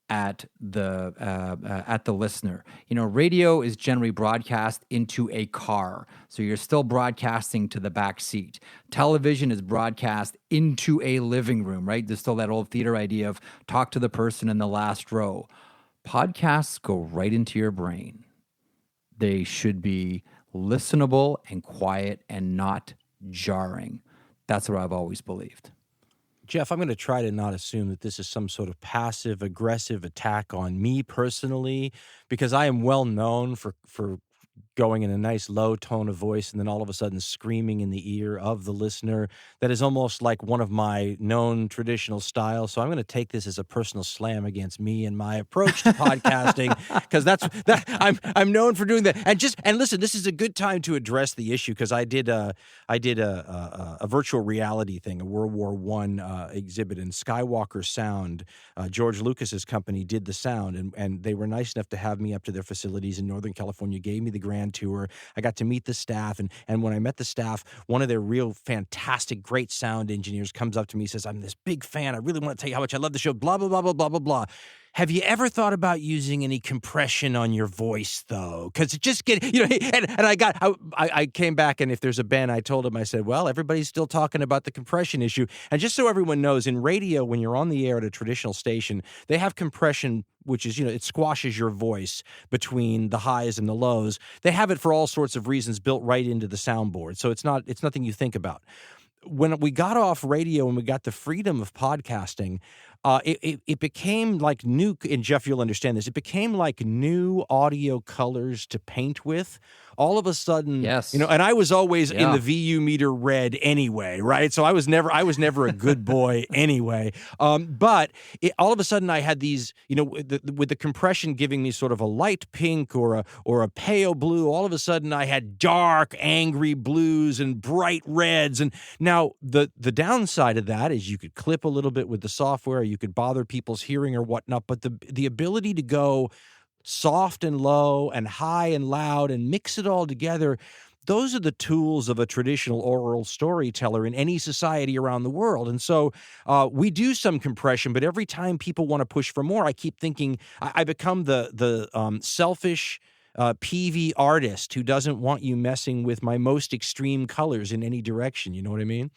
at the listener. Radio is generally broadcast into a car, so you're still broadcasting to the back seat. Television is broadcast into a living room, right? There's still that old theater idea of talk to the person in the last row. Podcasts go right into your brain. They should be listenable and quiet and not jarring. That's what I've always believed. Jeff, I'm going to try to not assume that this is some sort of passive-aggressive attack on me personally, because I am well known for going in a nice low tone of voice and then all of a sudden screaming in the ear of the listener. That is almost like one of my known traditional styles. So I'm going to take this as a personal slam against me and my approach to podcasting, because I'm known for doing that. And listen, this is a good time to address the issue, because I did a virtual reality thing, a World War I exhibit in Skywalker Sound. George Lucas's company did the sound, and they were nice enough to have me up to their facilities in Northern California, gave me the grand tour. I got to meet the staff, and when I met the staff, one of their real fantastic, great sound engineers comes up to me, says, "I'm this big fan. I really want to tell you how much I love the show, blah, blah, blah, blah, blah, blah, blah. Have you ever thought about using any compression on your voice, though? Because it just I came back, and if there's a Ben, I told him, I said, well, everybody's still talking about the compression issue. And just so everyone knows, in radio, when you're on the air at a traditional station, they have compression, which is, it squashes your voice between the highs and the lows. They have it for all sorts of reasons built right into the soundboard. So it's nothing you think about. When we got off radio and we got the freedom of podcasting, it became like new, and Jeff, you'll understand this, it became like new audio colors to paint with. All of a sudden, yes, and I was always in the VU meter red anyway, right? So I was never a good boy anyway. But all of a sudden I had these, with the compression giving me sort of a light pink or a pale blue. All of a sudden I had dark, angry blues and bright reds. And now the downside of that is you could clip a little bit with the software, you could bother people's hearing or whatnot. But the ability to go soft and low and high and loud and mix it all together, those are the tools of a traditional oral storyteller in any society around the world. And so we do some compression, but every time people want to push for more, I keep thinking I become the selfish PV artist who doesn't want you messing with my most extreme colors in any direction. You know what I mean?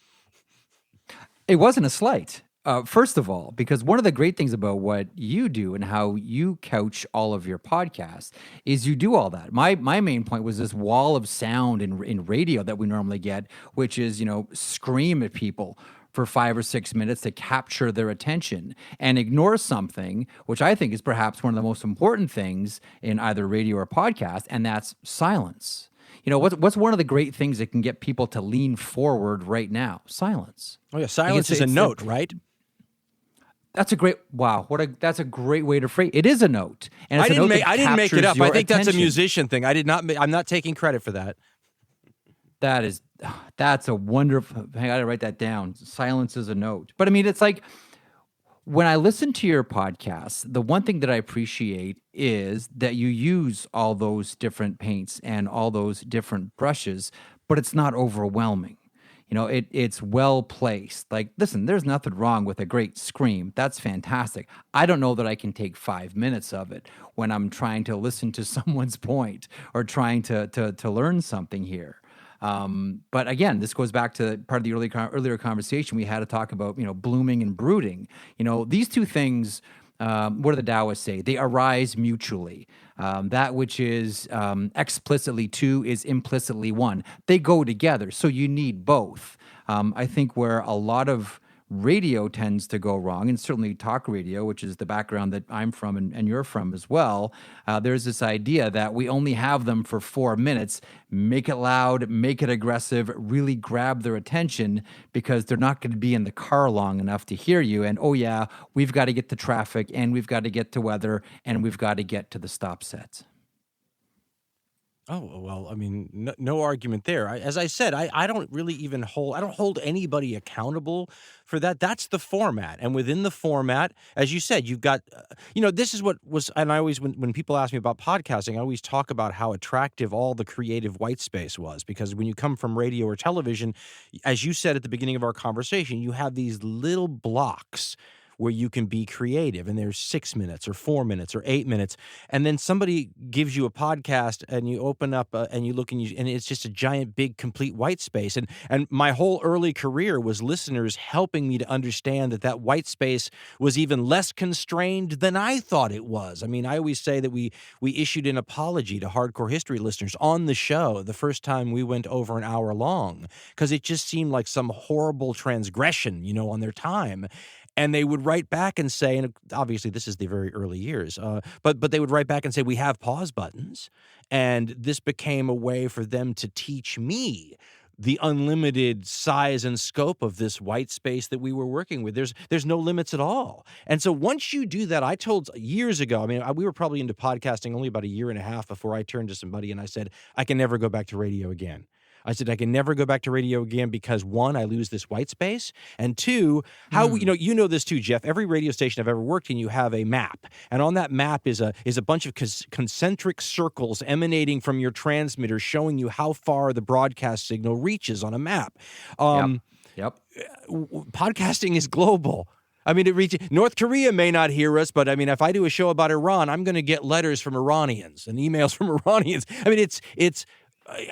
It wasn't a slight. First of all, because one of the great things about what you do and how you couch all of your podcasts is you do all that. My main point was this wall of sound in radio that we normally get, which is, scream at people for 5 or 6 minutes to capture their attention and ignore something, which I think is perhaps one of the most important things in either radio or podcast, and that's silence. What's one of the great things that can get people to lean forward right now? Silence. Oh yeah, silence is a note, right? That's a great that's a great way to phrase. It is a note, and it's I didn't make it up. I think attention. That's a musician thing. I'm not taking credit for that. That's a wonderful. I got to write that down. Silence is a note. But I mean, it's like when I listen to your podcast, the one thing that I appreciate is that you use all those different paints and all those different brushes, but it's not overwhelming. It's well placed. Like, listen, there's nothing wrong with a great scream. That's fantastic. I don't know that I can take 5 minutes of it when I'm trying to listen to someone's point or trying to learn something here. But again, this goes back to part of the earlier conversation we had to talk about, blooming and brooding. These two things, what do the Taoists say? They arise mutually. That which is explicitly two is implicitly one. They go together, so you need both. I think where a lot of radio tends to go wrong, and certainly talk radio, which is the background that I'm from and you're from as well, there's this idea that we only have them for 4 minutes, make it loud, make it aggressive, really grab their attention because they're not going to be in the car long enough to hear you. And oh yeah, we've got to get to traffic and we've got to get to weather and we've got to get to the stop sets. Oh, well, I mean, no argument there. As I said, I don't really even hold anybody accountable for that. That's the format. And within the format, as you said, you've got, this is what was, and I always, when people ask me about podcasting, I always talk about how attractive all the creative white space was. Because when you come from radio or television, as you said at the beginning of our conversation, you have these little blocks where you can be creative, and there's 6 minutes or 4 minutes or 8 minutes, and then somebody gives you a podcast, and you open up and you look and it's just a giant, big, complete white space. And my whole early career was listeners helping me to understand that white space was even less constrained than I thought it was. I mean, I always say that we issued an apology to hardcore history listeners on the show the first time we went over an hour long, because it just seemed like some horrible transgression, on their time. And they would write back and say, and obviously this is the very early years, but they would write back and say, we have pause buttons. And this became a way for them to teach me the unlimited size and scope of this white space that we were working with. There's no limits at all. And so once you do that, I told years ago, we were probably into podcasting only about a year and a half before I turned to somebody and I said, I can never go back to radio again. I said, I can never go back to radio again because, one, I lose this white space, and two, you know this too, Jeff. Every radio station I've ever worked in, you have a map, and on that map is a bunch of concentric circles emanating from your transmitter, showing you how far the broadcast signal reaches on a map. Yep. Podcasting is global. It reaches North Korea may not hear us, but if I do a show about Iran, I'm going to get letters from Iranians and emails from Iranians. It's.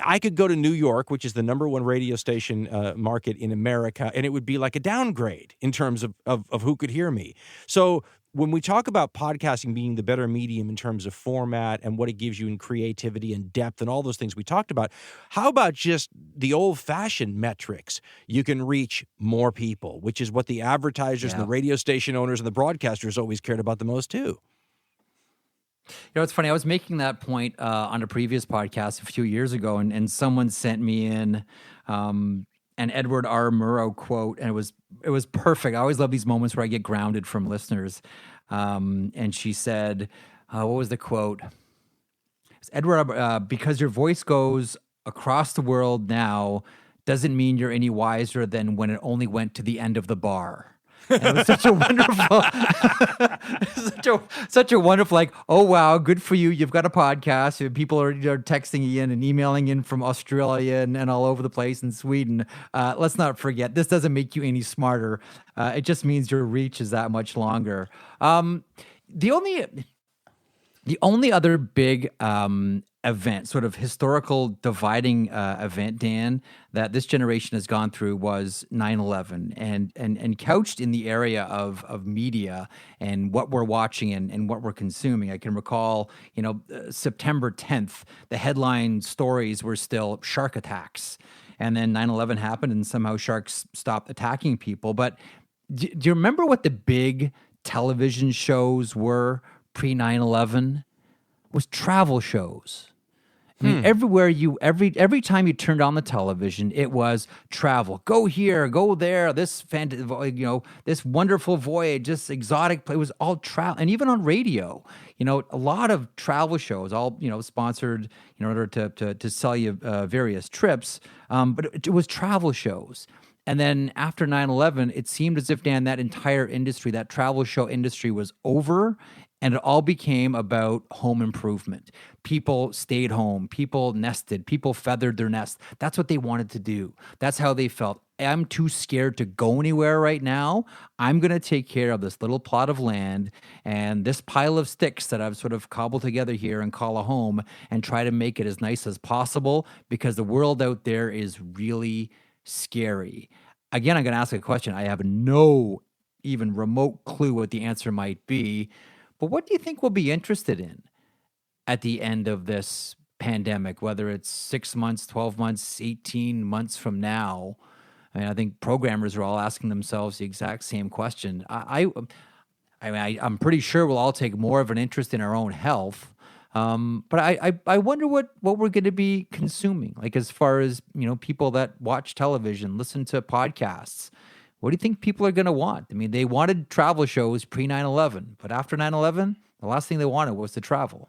I could go to New York, which is the number one radio station market in America, and it would be like a downgrade in terms of who could hear me. So when we talk about podcasting being the better medium in terms of format and what it gives you in creativity and depth and all those things we talked about, how about just the old-fashioned metrics? You can reach more people, which is what the advertisers and the radio station owners and the broadcasters always cared about the most too. It's funny. I was making that point on a previous podcast a few years ago, and someone sent me in an Edward R. Murrow quote, and it was perfect. I always love these moments where I get grounded from listeners. And she said, what was the quote? It's Edward, because your voice goes across the world now doesn't mean you're any wiser than when it only went to the end of the bar. And it was such a wonderful, such a wonderful, like, oh, wow, good for you. You've got a podcast. People are texting you in and emailing in from Australia and all over the place in Sweden. Let's not forget, this doesn't make you any smarter. It just means your reach is that much longer. The only other big event, sort of historical dividing event, Dan, that this generation has gone through was 9/11, and couched in the area of media and what we're watching and what we're consuming. I can recall, September 10th, the headline stories were still shark attacks, and then 9/11 happened, and somehow sharks stopped attacking people. But do you remember what the big television shows were pre 9/11? Was travel shows. Everywhere every time you turned on the television, it was travel. Go here, go there. This this wonderful voyage, this exotic. It was all travel, and even on radio, a lot of travel shows, all sponsored in order to sell you various trips. But it was travel shows. And then after 9/11, it seemed as if, Dan, that entire industry, that travel show industry, was over. And it all became about home improvement. People stayed home. People nested. People feathered their nest. That's what they wanted to do. That's how they felt. I'm too scared to go anywhere right now. I'm going to take care of this little plot of land and this pile of sticks that I've sort of cobbled together here and call a home, and try to make it as nice as possible, because the world out there is really scary. Again, I'm going to ask a question. I have no even remote clue what the answer might be. But what do you think we'll be interested in at the end of this pandemic, whether it's 6 months, 12 months, 18 months from now? I think programmers are all asking themselves the exact same question. I'm pretty sure we'll all take more of an interest in our own health. But I wonder what we're going to be consuming, like as far as, people that watch television, listen to podcasts. What do you think people are going to want? They wanted travel shows pre 9/11, but after 9/11, the last thing they wanted was to travel.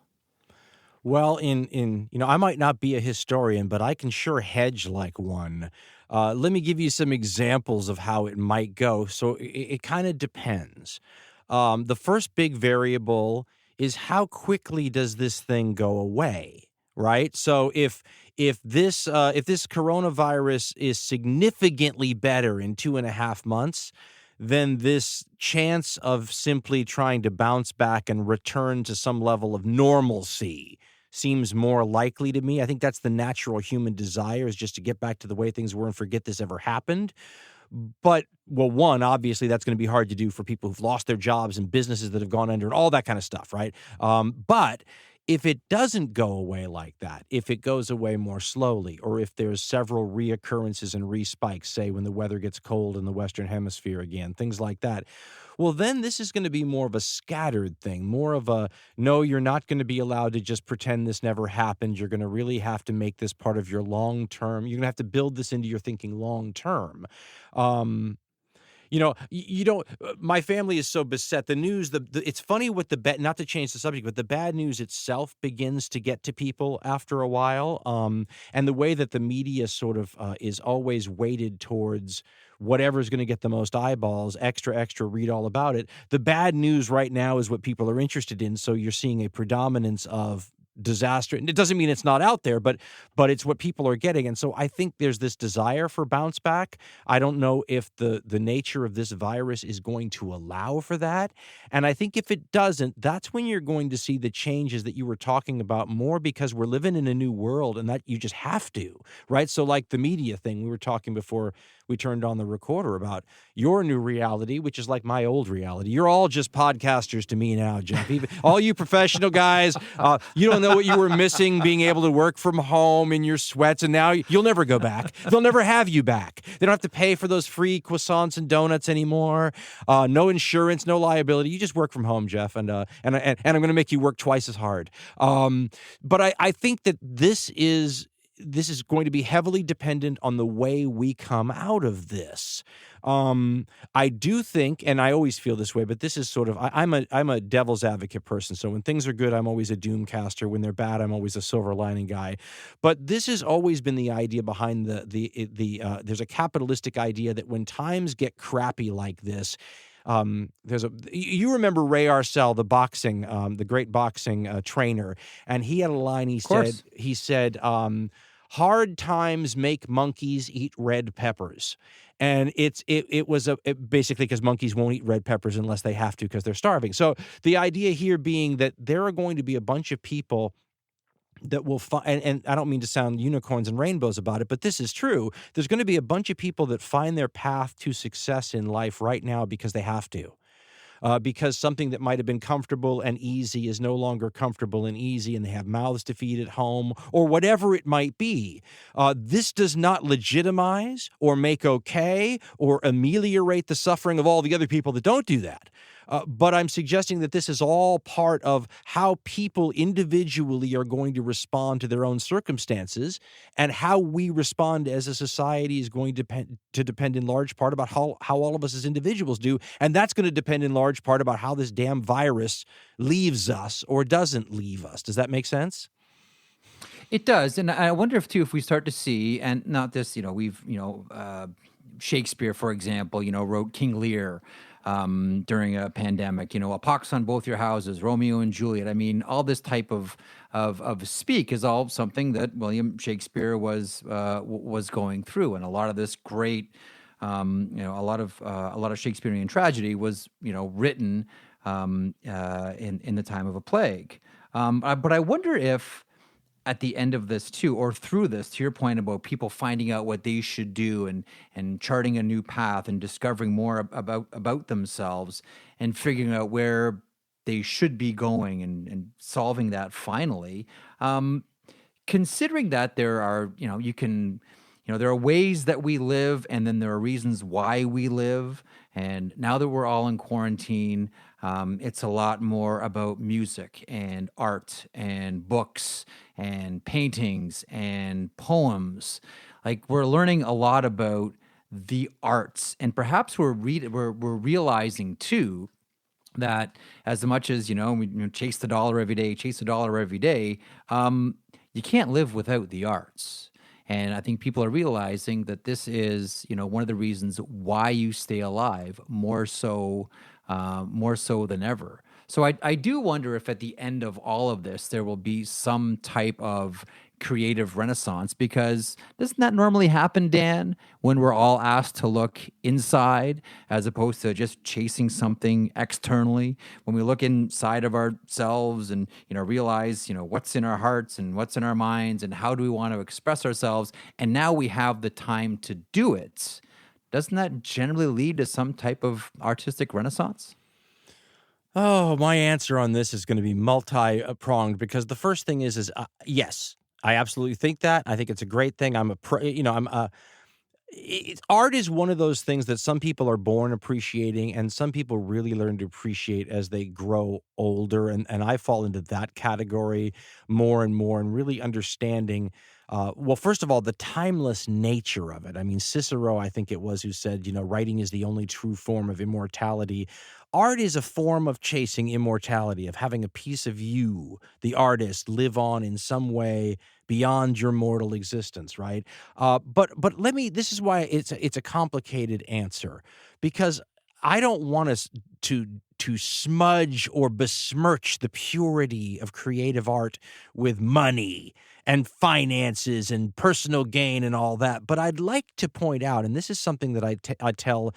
Well, I might not be a historian, but I can sure hedge like one. Let me give you some examples of how it might go. So it kind of depends. The first big variable is how quickly does this thing go away, right? So if this coronavirus is significantly better in 2.5 months, then this chance of simply trying to bounce back and return to some level of normalcy seems more likely to me. I think that's the natural human desire, is just to get back to the way things were and forget this ever happened. But, well, one, obviously that's going to be hard to do for people who've lost their jobs and businesses that have gone under and all that kind of stuff, right? But If it doesn't go away like that, if it goes away more slowly, or if there's several reoccurrences and respikes, say when the weather gets cold in the Western Hemisphere again, things like that, well, then this is going to be more of a scattered thing, more of a, no, you're not going to be allowed to just pretend this never happened. You're going to really have to make this part of your long term. You're going to have to build this into your thinking long term. You don't. My family is so beset. The news. It's funny with the bad. Not to change the subject, but the bad news itself begins to get to people after a while. And the way that the media sort of is always weighted towards whatever's going to get the most eyeballs. Extra. Read all about it. The bad news right now is what people are interested in. So you're seeing a predominance of disaster. And it doesn't mean it's not out there, but it's what people are getting. And so I think there's this desire for bounce back. I don't know if the nature of this virus is going to allow for that. And I think if it doesn't, that's when you're going to see the changes that you were talking about more, because we're living in a new world and that you just have to, right? So like the media thing, we were talking before we turned on the recorder about your new reality, which is like my old reality. You're all just podcasters to me now, Jeff. Even, all you professional guys, you don't know what you were missing, being able to work from home in your sweats, and now you'll never go back. They'll never have you back. They don't have to pay for those free croissants and donuts anymore. No insurance, no liability. You just work from home, Jeff, and I'm going to make you work twice as hard. But I think that this is going to be heavily dependent on the way we come out of this. I do think, and I always feel this way, but this is sort of, I'm a devil's advocate person. So when things are good, I'm always a doomcaster. When they're bad, I'm always a silver lining guy. But this has always been the idea behind there's a capitalistic idea that when times get crappy like this, you remember Ray Arcel, the great boxing trainer, and he had a line. He said, hard times make monkeys eat red peppers. And it was basically because monkeys won't eat red peppers unless they have to because they're starving. So the idea here being that there are going to be a bunch of people that will find, and I don't mean to sound unicorns and rainbows about it, but this is true. There's going to be a bunch of people that find their path to success in life right now because they have to. Because something that might have been comfortable and easy is no longer comfortable and easy, and they have mouths to feed at home, or whatever it might be. This does not legitimize or make okay or ameliorate the suffering of all the other people that don't do that. But I'm suggesting that this is all part of how people individually are going to respond to their own circumstances, and how we respond as a society is going to depend in large part about how all of us as individuals do. And that's going to depend in large part about how this damn virus leaves us or doesn't leave us. Does that make sense? It does. And I wonder if we start to see, and not this, Shakespeare, for example, wrote King Lear during a pandemic, a pox on both your houses, Romeo and Juliet. I mean, all this type of speak is all something that William Shakespeare was going through. And a lot of this great, a lot of Shakespearean tragedy was, written in the time of a plague. But I wonder if at the end of this too, or through this, to your point about people finding out what they should do and charting a new path and discovering more about themselves and figuring out where they should be going and solving that finally. Considering that there are, there are ways that we live, and then there are reasons why we live. And now that we're all in quarantine, it's a lot more about music and art and books and paintings and poems. Like, we're learning a lot about the arts, and perhaps we're realizing too that as much as we chase the dollar every day, you can't live without the arts. And I think people are realizing that this is, one of the reasons why you stay alive more so than ever. So I do wonder if at the end of all of this, there will be some type of creative renaissance, because doesn't that normally happen, Dan, when we're all asked to look inside as opposed to just chasing something externally? When we look inside of ourselves and, realize, what's in our hearts and what's in our minds and how do we want to express ourselves, and now we have the time to do it, doesn't that generally lead to some type of artistic renaissance? Oh, my answer on this is going to be multi-pronged because the first thing is yes, I absolutely think that. I think it's a great thing. Art is one of those things that some people are born appreciating and some people really learn to appreciate as they grow older. And I fall into that category more and more and really understanding, well, first of all, the timeless nature of it. I mean, Cicero, I think it was, who said, writing is the only true form of immortality. Art is a form of chasing immortality, of having a piece of you, the artist, live on in some way beyond your mortal existence, right? But let me. This is why it's a complicated answer, because I don't want us to smudge or besmirch the purity of creative art with money and finances and personal gain and all that. But I'd like to point out, and this is something that I tell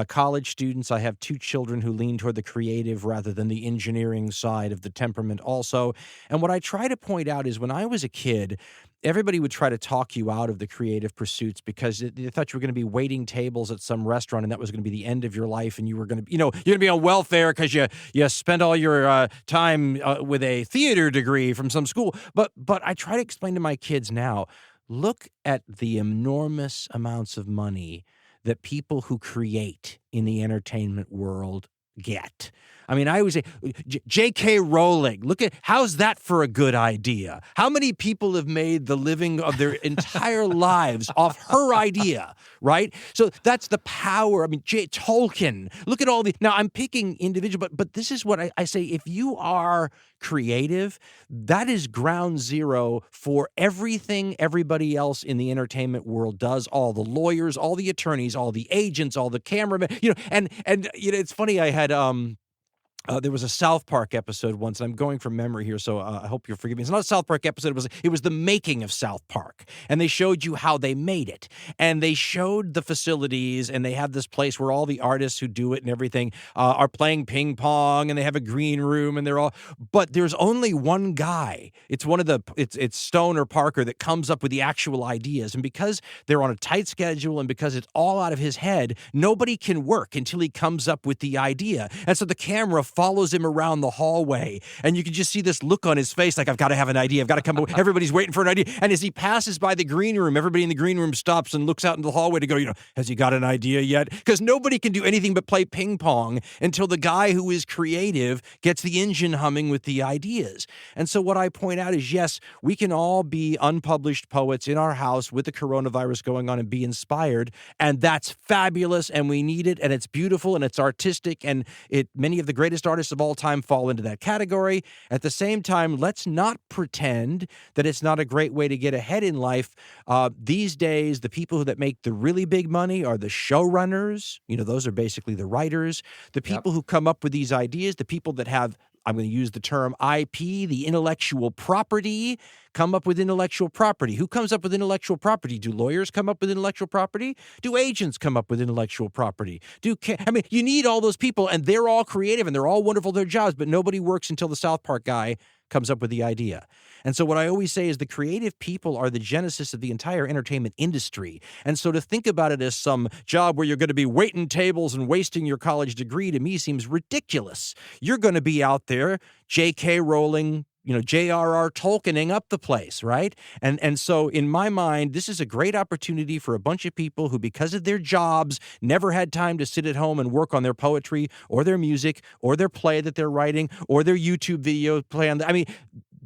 college students. I have 2 children who lean toward the creative rather than the engineering side of the temperament also. And what I try to point out is when I was a kid, everybody would try to talk you out of the creative pursuits because they thought you were going to be waiting tables at some restaurant and that was going to be the end of your life and you were going to, you're going to be on welfare because you spent all your time with a theater degree from some school. But I try to explain to my kids now, look at the enormous amounts of money that people who create in the entertainment world get. I mean, I always say, J.K. Rowling, look at, how's that for a good idea? How many people have made the living of their entire lives off her idea, right? So that's the power. I mean, Tolkien, look at all the, now I'm picking individual, but this is what I say, if you are creative, that is ground zero for everything everybody else in the entertainment world does, all the lawyers, all the attorneys, all the agents, all the cameramen, and it's funny, I had, there was a South Park episode once, and I'm going from memory here, so I hope you'll forgive me. It's not a South Park episode. It was the making of South Park, and they showed you how they made it, and they showed the facilities, and they have this place where all the artists who do it and everything are playing ping pong, and they have a green room, and they're all. But there's only one guy. It's it's Stone or Parker that comes up with the actual ideas, and because they're on a tight schedule, and because it's all out of his head, nobody can work until he comes up with the idea, and so the camera follows him around the hallway, and you can just see this look on his face like, I've got to have an idea. I've got to come up. Everybody's waiting for an idea. And as he passes by the green room, everybody in the green room stops and looks out into the hallway to go, has he got an idea yet? Because nobody can do anything but play ping pong until the guy who is creative gets the engine humming with the ideas. And so what I point out is, yes, we can all be unpublished poets in our house with the coronavirus going on and be inspired. And that's fabulous. And we need it. And it's beautiful and it's artistic. And many of the greatest artists of all time fall into that category. At the same time, let's not pretend that it's not a great way to get ahead in life. These days, the people that make the really big money are the showrunners. Those are basically the writers. The people who come up with these ideas, the people that have, I'm going to use the term IP, the intellectual property, come up with intellectual property. Who comes up with intellectual property? Do lawyers come up with intellectual property? Do agents come up with intellectual property? You need all those people, and they're all creative, and they're all wonderful at their jobs, but nobody works until the South Park guy comes up with the idea. And so what I always say is the creative people are the genesis of the entire entertainment industry. And so to think about it as some job where you're going to be waiting tables and wasting your college degree, to me seems ridiculous. You're going to be out there, J.K. Rowling, J.R.R. Tolkiening up the place, right? And so in my mind, this is a great opportunity for a bunch of people who, because of their jobs, never had time to sit at home and work on their poetry or their music or their play that they're writing or their YouTube video play on.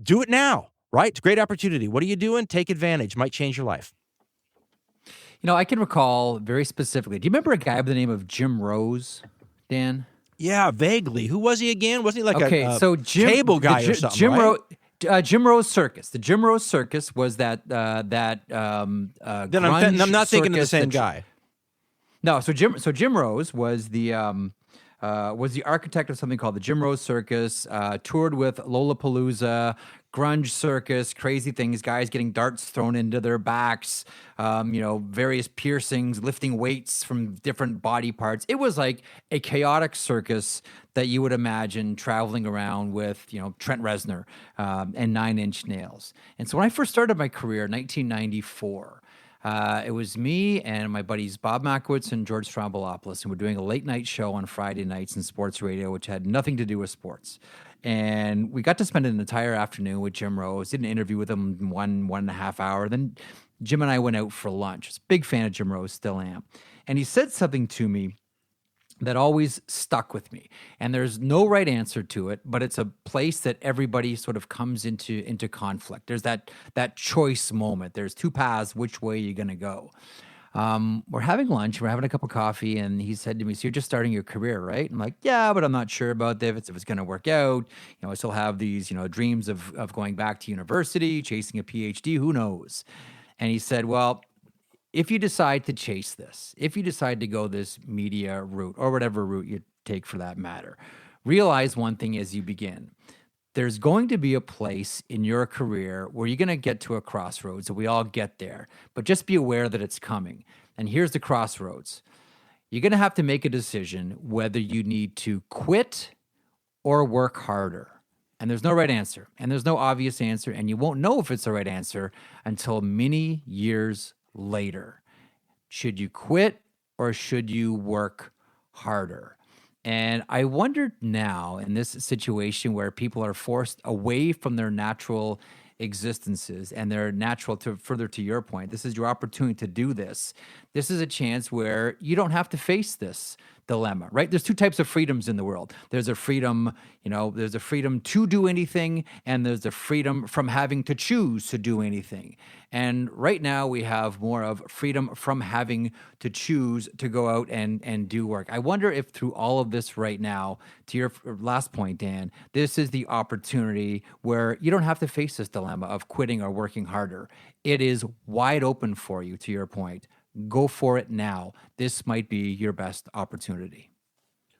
Do it now, right? It's a great opportunity. What are you doing? Take advantage. Might change your life. I can recall very specifically. Do you remember a guy by the name of Jim Rose, Dan? Yeah, vaguely. Who was he again? Wasn't he like Jim, cable guy or something, right? Jim Rose Circus. The Jim Rose Circus was that then I'm not thinking of the same guy. No, so Jim Rose was the architect of something called the Jim Rose Circus, toured with Lollapalooza, grunge circus, crazy things, guys getting darts thrown into their backs, various piercings, lifting weights from different body parts. It was like a chaotic circus that you would imagine traveling around with, Trent Reznor and Nine Inch Nails. And so when I first started my career in 1994, It was me and my buddies Bob Makowitz and George Strombolopoulos, and we're doing a late night show on Friday nights in sports radio, which had nothing to do with sports. And we got to spend an entire afternoon with Jim Rose, did an interview with him 1.5 hours. Then Jim and I went out for lunch. I was a big fan of Jim Rose, still am. And he said something to me that always stuck with me. And there's no right answer to it, but it's a place that everybody sort of comes into conflict. There's that choice moment. There's two paths, which way you're going to go. We're having lunch, we're having a cup of coffee, and he said to me, "So you're just starting your career, right?" I'm like, "Yeah, but I'm not sure about this, if it's going to work out. I still have these, dreams of going back to university, chasing a PhD, who knows?" And he said, "Well, if you decide to chase this, if you decide to go this media route or whatever route you take for that matter, realize one thing as you begin. There's going to be a place in your career where you're going to get to a crossroads, and we all get there, but just be aware that it's coming. And here's the crossroads. You're going to have to make a decision whether you need to quit or work harder. And there's no right answer, and there's no obvious answer, and you won't know if it's the right answer until many years later. Should you quit or should you work harder? And I wonder now in this situation where people are forced away from their natural existences and their natural, to further to your point, this is your opportunity to do this. This is a chance where you don't have to face this dilemma, right? There's two types of freedoms in the world. There's a freedom, there's a freedom to do anything, and there's a freedom from having to choose to do anything. And right now we have more of freedom from having to choose to go out and do work. I wonder if through all of this right now, to your last point, Dan, this is the opportunity where you don't have to face this dilemma of quitting or working harder. It is wide open for you, to your point. Go for it now. This might be your best opportunity.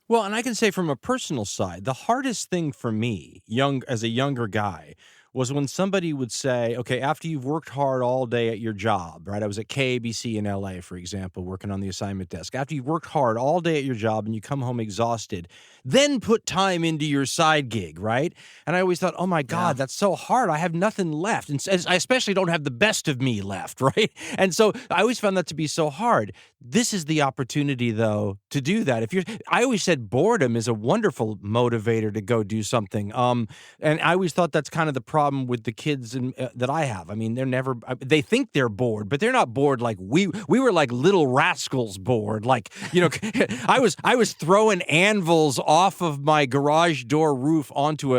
Well, and I can say from a personal side, the hardest thing for me, as a younger guy, was when somebody would say, okay, after you've worked hard all day at your job, right? I was at KABC in LA, for example, working on the assignment desk. After you've worked hard all day at your job and you come home exhausted, then put time into your side gig, right? And I always thought, oh my God, that's so hard. I have nothing left. And I especially don't have the best of me left, right? And so I always found that to be so hard. This is the opportunity, though, to do that. I always said boredom is a wonderful motivator to go do something. And I always thought that's kind of the problem with the kids that I have. I mean, they think they're bored, but they're not bored like we were like little rascals bored. Like, I was throwing anvils off of my garage door roof onto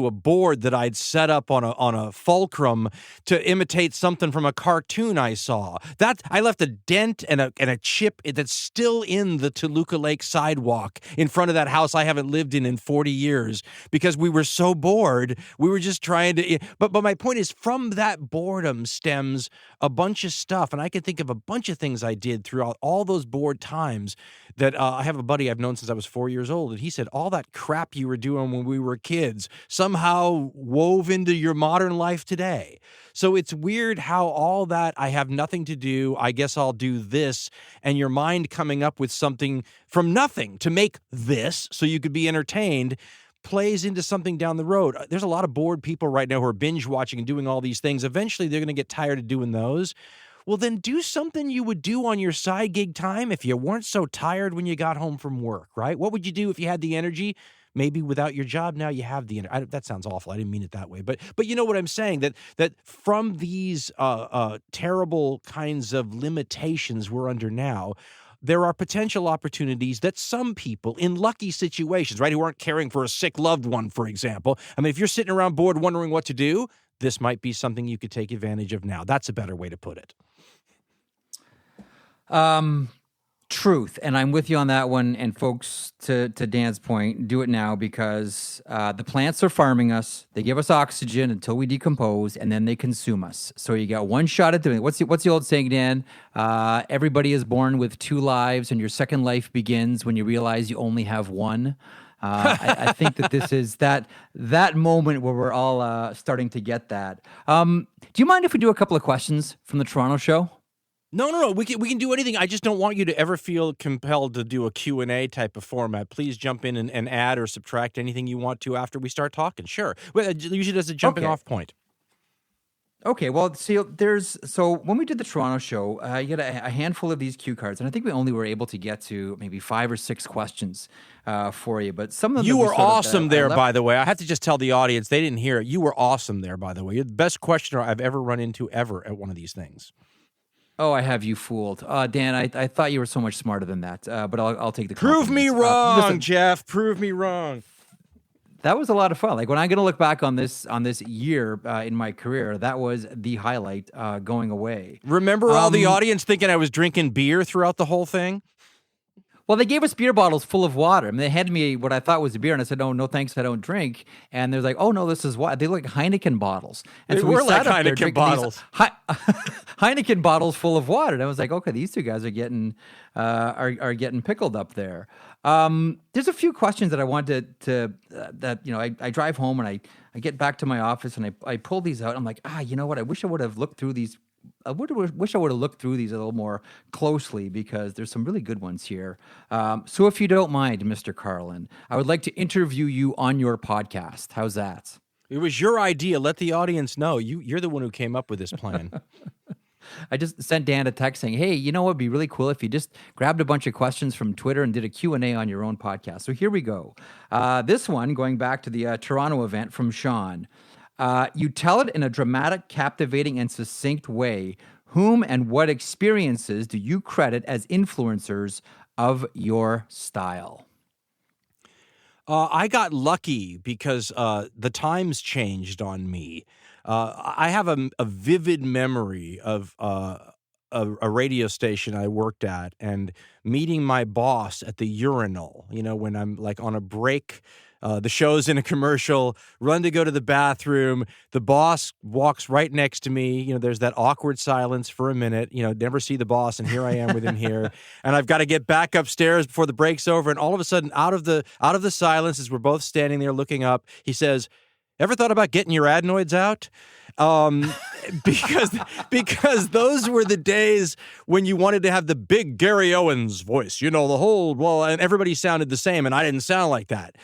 a board that I'd set up on a fulcrum to imitate something from a cartoon I saw. That I left a dent and a chip that's still in the Toluca Lake sidewalk in front of that house I haven't lived in 40 years because we were so bored. We were just trying to. But my point is, from that boredom stems a bunch of stuff, and I can think of a bunch of things I did throughout all those bored times. That I have a buddy I've known since I was 4 years old, and he said all that crap you were doing when we were kids somehow wove into your modern life today. So it's weird how all that I have nothing to do, I guess I'll do this, and your mind coming up with something from nothing to make this so you could be entertained plays into something down the road. There's a lot of bored people right now who are binge watching and doing all these things. Eventually, they're going to get tired of doing those. Well, then do something you would do on your side gig time if you weren't so tired when you got home from work, right? What would you do if you had the energy? Maybe without your job now you have the energy. That sounds awful. I didn't mean it that way. But you know what I'm saying, that from these terrible kinds of limitations we're under now, there are potential opportunities that some people in lucky situations, right, who aren't caring for a sick loved one, for example. I mean, if you're sitting around bored wondering what to do, this might be something you could take advantage of now. That's a better way to put it. Truth. And I'm with you on that one. And folks, to Dan's point, do it now because the plants are farming us. They give us oxygen until we decompose, and then they consume us. So you got one shot at doing it. What's the old saying, Dan? Everybody is born with two lives, and your second life begins when you realize you only have one. I think that this is that moment where we're all starting to get that. Do you mind if we do a couple of questions from the Toronto show? No. We can do anything. I just don't want you to ever feel compelled to do a Q&A type of format. Please jump in and add or subtract anything you want to after we start talking. Sure. Well, usually as a jumping off point. Okay, well, see, so when we did the Toronto show, you had a handful of these cue cards, and I think we only were able to get to maybe 5 or 6 questions for you. But some of them You that we were sort of, awesome I there, left- by the way. I have to just tell the audience, they didn't hear it. You were awesome there, by the way. You're the best questioner I've ever run into ever at one of these things. Oh, I have you fooled, Dan. I thought you were so much smarter than that. But I'll take the Prove me compliments. wrong, Listen, Jeff. Prove me wrong. that was a lot of fun. Like when I'm going to look back on this year in my career, that was the highlight going away. Remember all the audience thinking I was drinking beer throughout the whole thing? Well, they gave us beer bottles full of water. I mean, they handed me what I thought was a beer, and I said, no, thanks, I don't drink. And they're like, oh, no, this is what? They look like Heineken bottles. And They so we were sat like up there Heineken drinking bottles. these Heineken bottles full of water. And I was like, okay, these two guys are getting pickled up there. There's a few questions that I wanted I drive home and I get back to my office and I pull these out. I'm like, you know what? I wish I would have looked through these. Wish I would have looked through these a little more closely because there's some really good ones here. So if you don't mind, Mr. Carlin, I would like to interview you on your podcast. How's that? It was your idea. Let the audience know. You're the one who came up with this plan. I just sent Dan a text saying, hey, you know what would be really cool if you just grabbed a bunch of questions from Twitter and did a Q&A on your own podcast. So here we go. This one, going back to the Toronto event from Sean. You tell it in a dramatic, captivating, and succinct way. Whom and what experiences do you credit as influencers of your style? I got lucky because the times changed on me. I have a vivid memory of a radio station I worked at and meeting my boss at the urinal, when I'm like on a break. The show's in a commercial, run to go to the bathroom. The boss walks right next to me. There's that awkward silence for a minute, never see the boss. And here I am with him here. And I've got to get back upstairs before the break's over. And all of a sudden, out of the silence, as we're both standing there looking up, he says, ever thought about getting your adenoids out? Because those were the days when you wanted to have the big Gary Owens voice, and everybody sounded the same, and I didn't sound like that.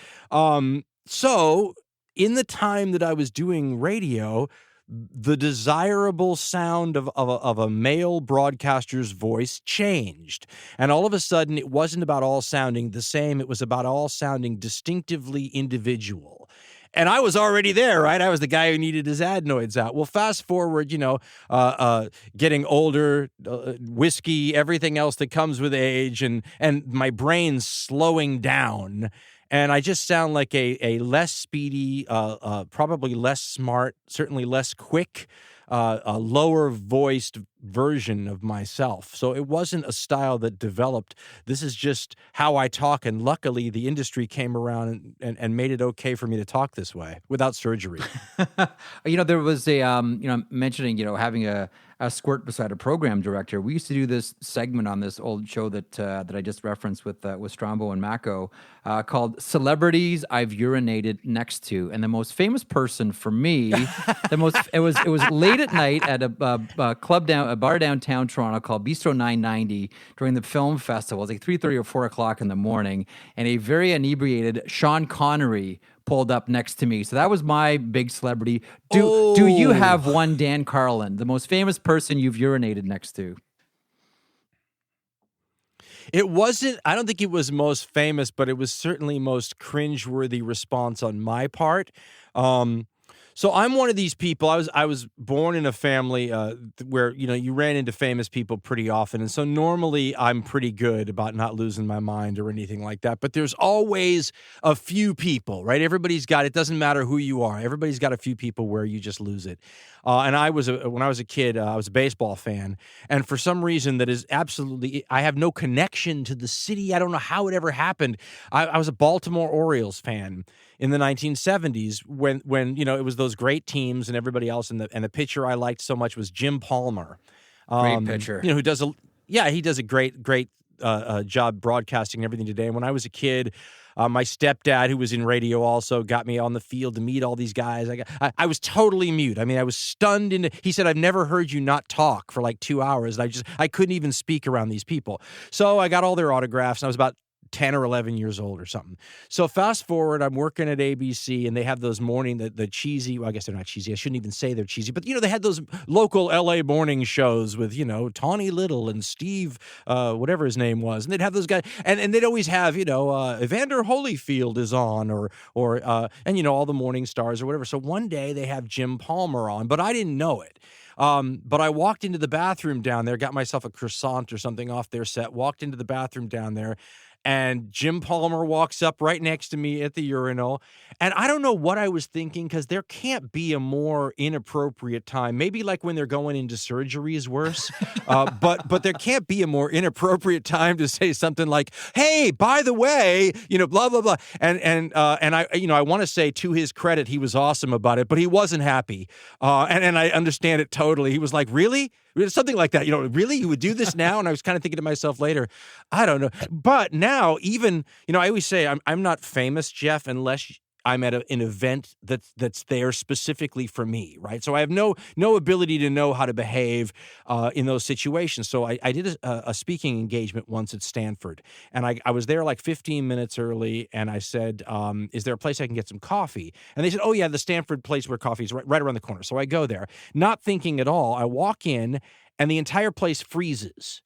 So in the time that I was doing radio, the desirable sound of a male broadcaster's voice changed. And all of a sudden, it wasn't about all sounding the same. It was about all sounding distinctively individual. And I was already there, right? I was the guy who needed his adenoids out. Well, fast forward, getting older, whiskey, everything else that comes with age, and my brain's slowing down. And I just sound like a less speedy, probably less smart, certainly less quick, a lower voiced version of myself. So it wasn't a style that developed. This is just how I talk. And luckily, the industry came around and made it okay for me to talk this way without surgery. There was a, mentioning, having a squirt beside a program director. We used to do this segment on this old show that I just referenced with Strombo and Mako called Celebrities I've Urinated Next to. And the most famous person for me, it was late at night at a bar downtown Toronto called Bistro 990 during the film festival. It was like 3:30 or 4 o'clock in the morning. And a very inebriated Sean Connery pulled up next to me. So that was my big celebrity. Do you have one, Dan Carlin, the most famous person you've urinated next to? It wasn't, I don't think it was most famous, but it was certainly most cringeworthy response on my part. So I'm one of these people. I was born in a family where, you ran into famous people pretty often. And so normally I'm pretty good about not losing my mind or anything like that. But there's always a few people, right? Everybody's got, it doesn't matter who you are. Everybody's got a few people where you just lose it. And when I was a kid, I was a baseball fan. And for some reason that is absolutely, I have no connection to the city. I don't know how it ever happened. I was a Baltimore Orioles fan in the 1970s when it was those great teams and everybody else, and the pitcher I liked so much was Jim Palmer. Great pitcher. Who does he does a great job broadcasting everything today. And when I was a kid, my stepdad, who was in radio also, got me on the field to meet all these guys. I was totally mute. I mean, I was stunned he said, I've never heard you not talk for like 2 hours. And I couldn't even speak around these people. So I got all their autographs, and I was about 10 or 11 years old or something. So fast forward, I'm working at ABC, and they have those morning, the cheesy, well, I guess they're not cheesy. I shouldn't even say they're cheesy, but, they had those local LA morning shows with, Tawny Little and Steve, whatever his name was. And they'd have those guys, and they'd always have, Evander Holyfield is on, or all the morning stars or whatever. So one day they have Jim Palmer on, but I didn't know it. But I walked into the bathroom down there, got myself a croissant or something off their set, walked into the bathroom down there, and Jim Palmer walks up right next to me at the urinal. And I don't know what I was thinking, because there can't be a more inappropriate time. Maybe like when they're going into surgery is worse. But there can't be a more inappropriate time to say something like, "Hey, by the way, blah, blah, blah." And I want to say, to his credit, he was awesome about it, but he wasn't happy. And I understand it totally. He was like, "Really?" Something like that, really? You would do this now? And I was kind of thinking to myself later, I don't know. But now, even, I always say I'm not famous, Jeff, unless I'm at an event that's there specifically for me, right? So I have no ability to know how to behave in those situations. So I did a speaking engagement once at Stanford, and I was there like 15 minutes early, and I said, "Is there a place I can get some coffee?" And they said, "Oh yeah, the Stanford place where coffee is right around the corner." So I go there, not thinking at all. I walk in, and the entire place freezes.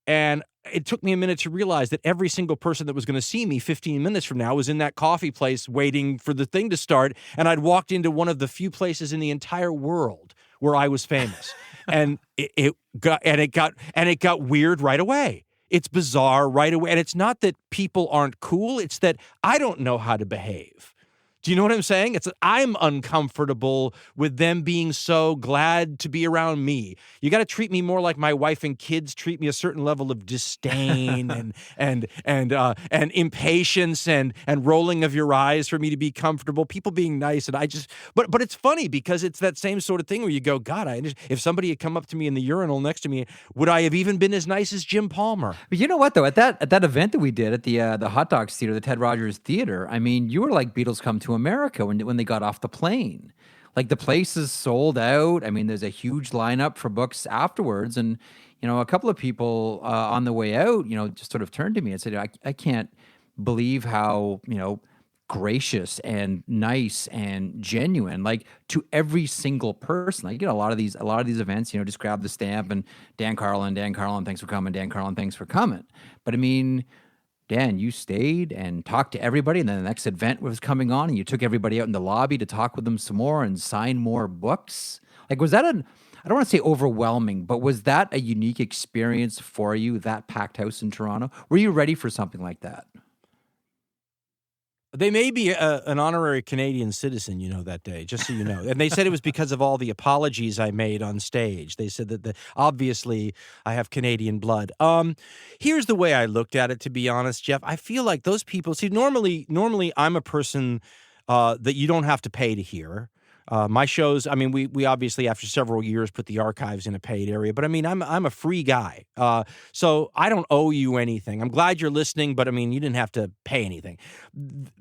And it took me a minute to realize that every single person that was going to see me 15 minutes from now was in that coffee place waiting for the thing to start. And I'd walked into one of the few places in the entire world where I was famous. And it got weird right away. It's bizarre right away. And it's not that people aren't cool. It's that I don't know how to behave. Do you know what I'm saying? It's I'm uncomfortable with them being so glad to be around me. You got to treat me more like my wife and kids treat me, a certain level of disdain and impatience and rolling of your eyes for me to be comfortable. People being nice, and but it's funny because it's that same sort of thing where you go, God, if somebody had come up to me in the urinal next to me, would I have even been as nice as Jim Palmer? But you know what though? At that event that we did at the Hot Dogs Theater, the Ted Rogers Theater, I mean, you were like Beatles Come to America when they got off the plane. Like, the place is sold out. I mean, there's a huge lineup for books afterwards, and a couple of people on the way out, just sort of turned to me and said, I can't believe how gracious and nice and genuine, like, to every single person. Like, a lot of these events, just grab the stamp and Dan Carlin, thanks for coming. Dan Carlin, thanks for coming. But I mean, Dan, you stayed and talked to everybody, and then the next event was coming on, and you took everybody out in the lobby to talk with them some more and sign more books. Like, was that I don't want to say overwhelming, but was that a unique experience for you, that packed house in Toronto? Were you ready for something like that? They made me an honorary Canadian citizen, that day, just so you know. And they said it was because of all the apologies I made on stage. They said that obviously I have Canadian blood. Here's the way I looked at it, to be honest, Jeff. I feel like those people, see, normally I'm a person that you don't have to pay to hear. My shows, I mean, we obviously, after several years, put the archives in a paid area, but I mean, I'm a free guy. So I don't owe you anything. I'm glad you're listening, but I mean, you didn't have to pay anything.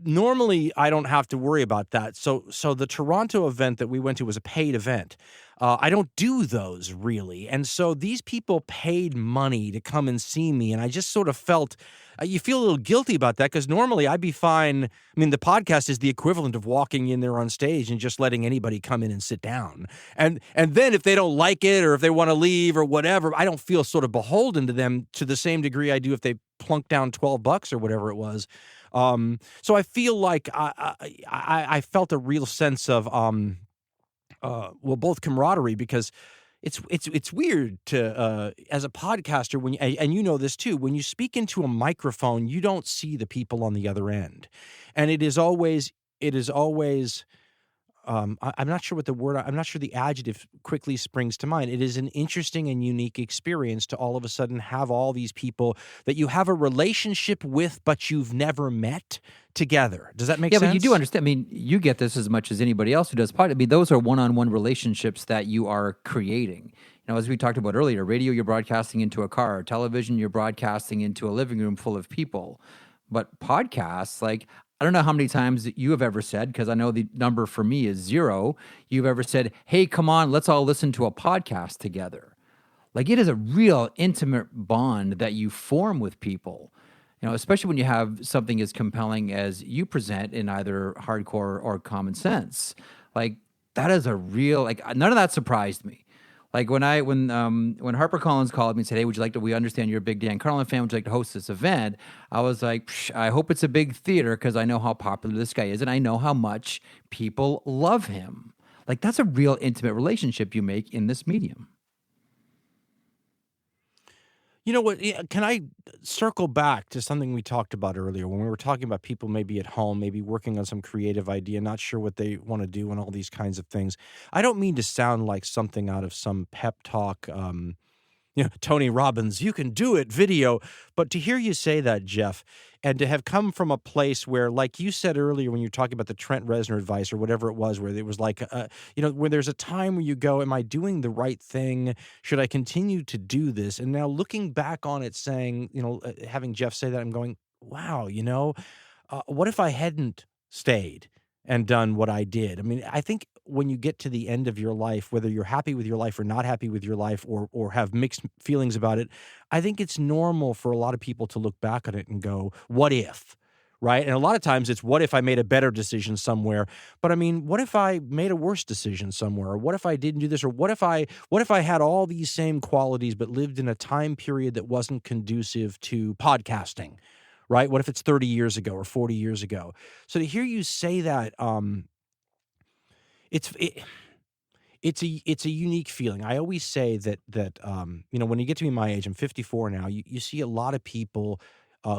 Normally, I don't have to worry about that. So the Toronto event that we went to was a paid event. I don't do those really. And so these people paid money to come and see me. And I just sort of felt, you feel a little guilty about that, because normally I'd be fine. I mean, the podcast is the equivalent of walking in there on stage and just letting anybody come in and sit down. And then if they don't like it, or if they want to leave or whatever, I don't feel sort of beholden to them to the same degree I do if they plunk down $12 or whatever it was. So I feel like I felt a real sense of, both camaraderie, because it's weird to as a podcaster, when and you know this too, when you speak into a microphone, you don't see the people on the other end, and it is always I'm not sure I'm not sure the adjective quickly springs to mind. It is an interesting and unique experience to all of a sudden have all these people that you have a relationship with, but you've never met together. Does that make sense? Yeah, but you do understand. I mean, you get this as much as anybody else who does podcast. I mean, those are one-on-one relationships that you are creating. As we talked about earlier, radio, you're broadcasting into a car. Television, you're broadcasting into a living room full of people. But podcasts, like, I don't know how many times that you have ever said, because I know the number for me is 0, you've ever said, hey, come on, let's all listen to a podcast together. Like, it is a real intimate bond that you form with people. especially when you have something as compelling as you present in either hardcore or common sense. Like, that is a real, like, none of that surprised me. Like when HarperCollins called me and said, "Hey, we understand you're a big Dan Carlin fan. Would you like to host this event?" I was like, I hope it's a big theater because I know how popular this guy is and I know how much people love him. Like, that's a real intimate relationship you make in this medium. You know what? Can I circle back to something we talked about earlier when we were talking about people maybe at home, maybe working on some creative idea, not sure what they want to do and all these kinds of things. I don't mean to sound like something out of some pep talk, Tony Robbins, you can do it video. But to hear you say that, Jeff, and to have come from a place where, like you said earlier, when you're talking about the Trent Reznor advice or whatever it was, where it was like, when there's a time where you go, am I doing the right thing? Should I continue to do this? And now looking back on it saying, having Jeff say that, I'm going, wow, what if I hadn't stayed and done what I did? I mean, I think when you get to the end of your life, whether you're happy with your life or not happy with your life or have mixed feelings about it, I think it's normal for a lot of people to look back on it and go, what if? Right? And a lot of times it's, what if I made a better decision somewhere? But I mean, what if I made a worse decision somewhere? Or what if I didn't do this? Or what if I had all these same qualities but lived in a time period that wasn't conducive to podcasting? Right? What if it's 30 years ago or 40 years ago? So to hear you say that, it's a unique feeling. I always say that when you get to be my age, I'm 54 now. You see a lot of people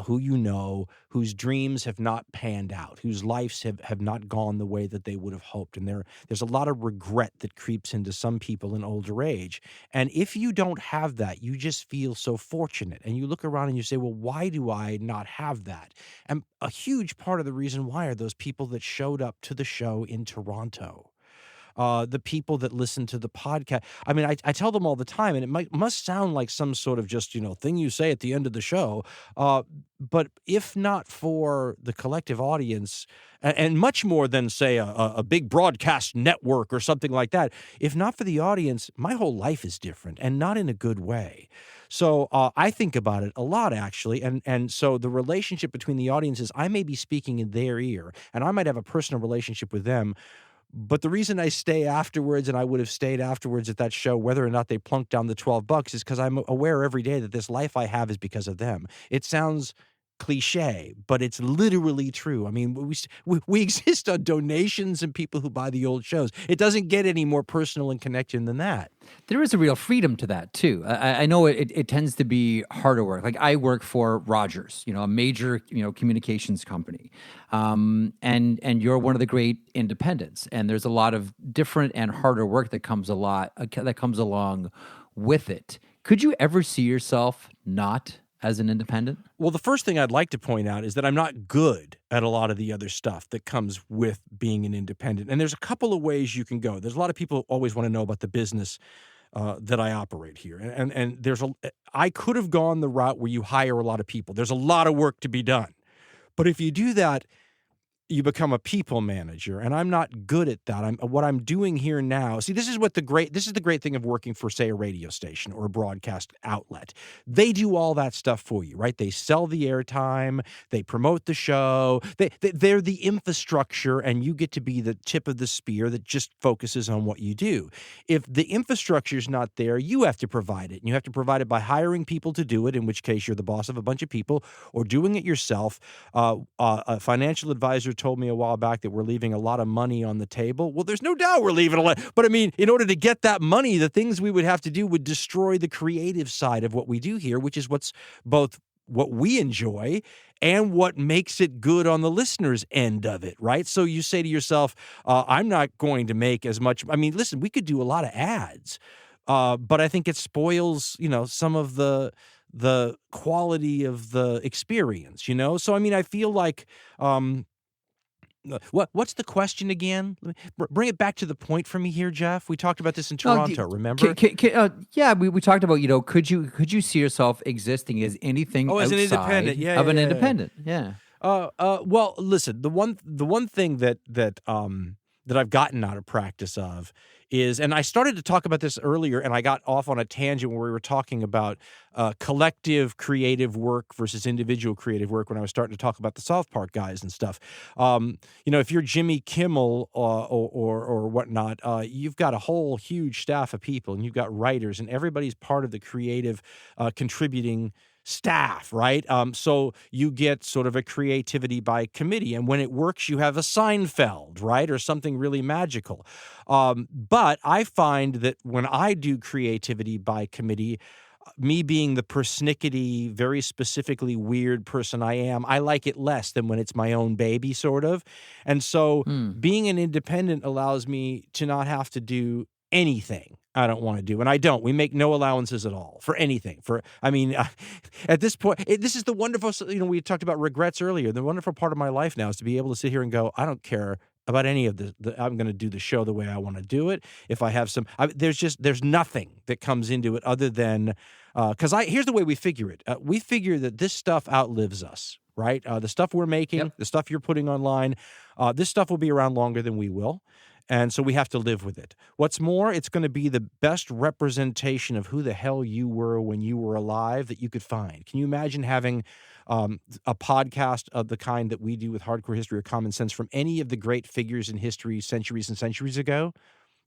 whose dreams have not panned out, whose lives have not gone the way that they would have hoped, and there's a lot of regret that creeps into some people in older age. And if you don't have that, you just feel so fortunate, and you look around and you say, well, why do I not have that? And a huge part of the reason why are those people that showed up to the show in Toronto. The people that listen to the podcast. I mean, I tell them all the time, and it must sound like some sort of just, thing you say at the end of the show. But if not for the collective audience, and much more than, say, a big broadcast network or something like that, if not for the audience, my whole life is different, and not in a good way. So I think about it a lot, actually. And so the relationship between the audiences, I may be speaking in their ear, and I might have a personal relationship with them. But the reason I stay afterwards, and I would have stayed afterwards at that show, whether or not they plunked down the $12, is because I'm aware every day that this life I have is because of them. It sounds cliche, but it's literally true. I mean, we exist on donations and people who buy the old shows. It doesn't get any more personal and connection than that. There is a real freedom to that, too. I know it tends to be harder work. Like, I work for Rogers, a major, communications company. And you're one of the great independents. And there's a lot of different and harder work that comes along with it. Could you ever see yourself not as an independent? Well, the first thing I'd like to point out is that I'm not good at a lot of the other stuff that comes with being an independent. And there's a couple of ways you can go. There's a lot of people who always want to know about the business that I operate here. And I could have gone the route where you hire a lot of people. There's a lot of work to be done. But if you do that, you become a people manager, and I'm not good at that. What I'm doing here now. See, this is the great thing of working for, say, a radio station or a broadcast outlet. They do all that stuff for you, right? They sell the airtime, they promote the show. They're the infrastructure, and you get to be the tip of the spear that just focuses on what you do. If the infrastructure is not there, you have to provide it, and you have to provide it by hiring people to do it, in which case you're the boss of a bunch of people, or doing it yourself. A financial advisor told me a while back that we're leaving a lot of money on the table. Well, there's no doubt we're leaving a lot. But I mean, in order to get that money, the things we would have to do would destroy the creative side of what we do here, which is what's both what we enjoy and what makes it good on the listener's end of it, right? So you say to yourself, I'm not going to make as much. I mean, listen, we could do a lot of ads, but I think it spoils, some of the quality of the experience, So, I mean, I feel like, what's the question again? Bring it back to the point for me here, Jeff. We talked about this in Toronto, remember? Yeah, we talked about, could you see yourself existing as anything as an independent, an independent? Yeah. Well, listen, the one thing that I've gotten out of practice of is, and I started to talk about this earlier, and I got off on a tangent where we were talking about collective creative work versus individual creative work when I was starting to talk about the South Park guys and stuff. If you're Jimmy Kimmel or whatnot, you've got a whole huge staff of people, and you've got writers, and everybody's part of the creative contributing staff, right? So you get sort of a creativity by committee, and when it works, you have a Seinfeld, right, or something really magical. But I find that when I do creativity by committee, me being the persnickety, very specifically weird person I am, I like it less than when it's my own baby, sort of. And so being an independent allows me to not have to do anything I don't want to do. And I don't. We make no allowances at all for anything. At this point, this is the wonderful, we talked about regrets earlier. The wonderful part of my life now is to be able to sit here and go, I don't care about any of I'm going to do the show the way I want to do it. If I have there's nothing that comes into it other than, because here's the way we figure it. We figure that this stuff outlives us, right? The stuff we're making, the stuff you're putting online, this stuff will be around longer than we will. And so we have to live with it. What's more, it's going to be the best representation of who the hell you were when you were alive that you could find. Can you imagine having a podcast of the kind that we do with Hardcore History or Common Sense from any of the great figures in history centuries and centuries ago?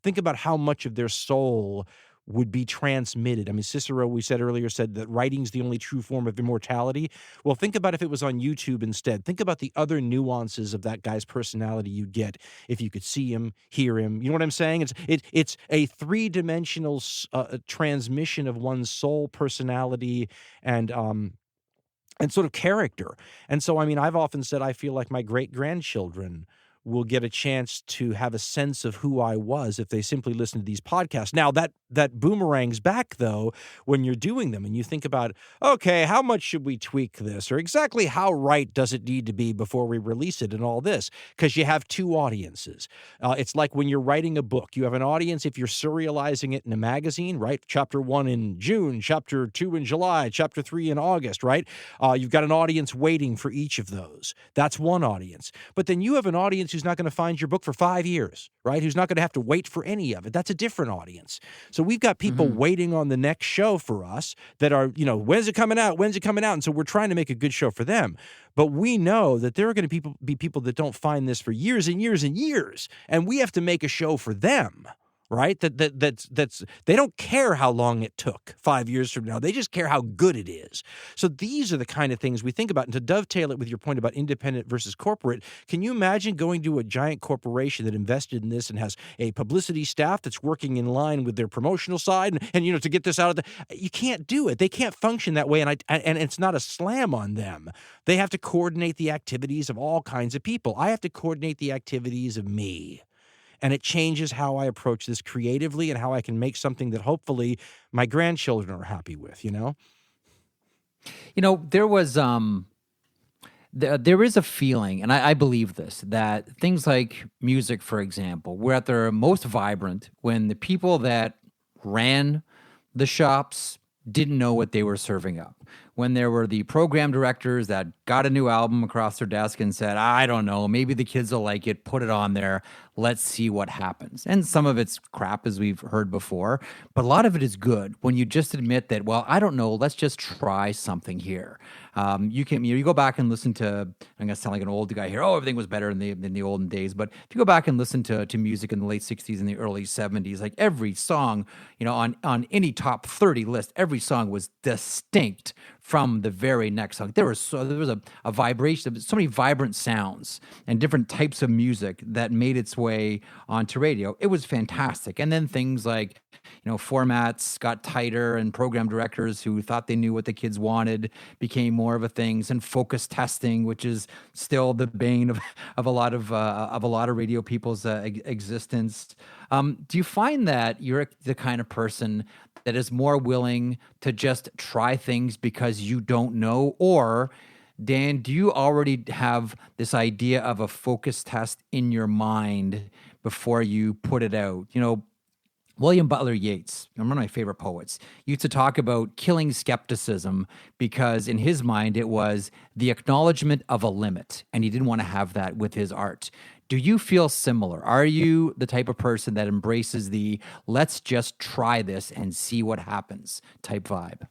Think about how much of their soul would be transmitted. I mean, Cicero, we said earlier, said that writing's the only true form of immortality. Well, think about if it was on YouTube instead. Think about the other nuances of that guy's personality you'd get if you could see him, hear him. You know what I'm saying? It's a three-dimensional transmission of one's soul, personality, and sort of character. And so, I've often said I feel like my great-grandchildren will get a chance to have a sense of who I was if they simply listen to these podcasts. Now, that boomerangs back, though, when you're doing them and you think about, okay, how much should we tweak this? Or exactly how right does it need to be before we release it and all this? Because you have two audiences. It's like when you're writing a book. You have an audience if you're serializing it in a magazine, right? Chapter 1 in June, Chapter 2 in July, Chapter 3 in August, right? You've got an audience waiting for each of those. That's one audience. But then you have an audience who's not going to find your book for 5 years, right? Who's not going to have to wait for any of it. That's a different audience. So we've got people waiting on the next show for us that are, when's it coming out? When's it coming out? And so we're trying to make a good show for them. But we know that there are going to be people that don't find this for years and years and years. And we have to make a show for them. Right? That's they don't care how long it took 5 years from now. They just care how good it is. So these are the kind of things we think about. And to dovetail it with your point about independent versus corporate, can you imagine going to a giant corporation that invested in this and has a publicity staff that's working in line with their promotional side and to get this out of you can't do it. They can't function that way. And it's not a slam on them. They have to coordinate the activities of all kinds of people. I have to coordinate the activities of me. And it changes how I approach this creatively and how I can make something that hopefully my grandchildren are happy with, There was there is a feeling, and I believe this, that things like music, for example, were at their most vibrant when the people that ran the shops didn't know what they were serving up. When there were the program directors that got a new album across their desk and said, I don't know, maybe the kids will like it, put it on there, let's see what happens. And some of it's crap, as we've heard before, but a lot of it is good when you just admit that, well, I don't know, let's just try something here. You go back and listen to, I'm going to sound like an old guy here, everything was better in the olden days, but if you go back and listen to music in the late 60s and the early 70s, like every song, on any top 30 list, every song was distinct from the very next song. There was a vibration, so many vibrant sounds and different types of music that made its way onto radio. It was fantastic. And then things like, formats got tighter and program directors who thought they knew what the kids wanted became more of a thing. And focus testing, which is still the bane of a lot of radio people's existence. Do you find that you're the kind of person that is more willing to just try things because you don't know? Or, Dan, do you already have this idea of a focus test in your mind before you put it out? William Butler Yeats, one of my favorite poets, used to talk about killing skepticism because in his mind it was the acknowledgement of a limit, and he didn't want to have that with his art. Do you feel similar? Are you the type of person that embraces the let's just try this and see what happens type vibe?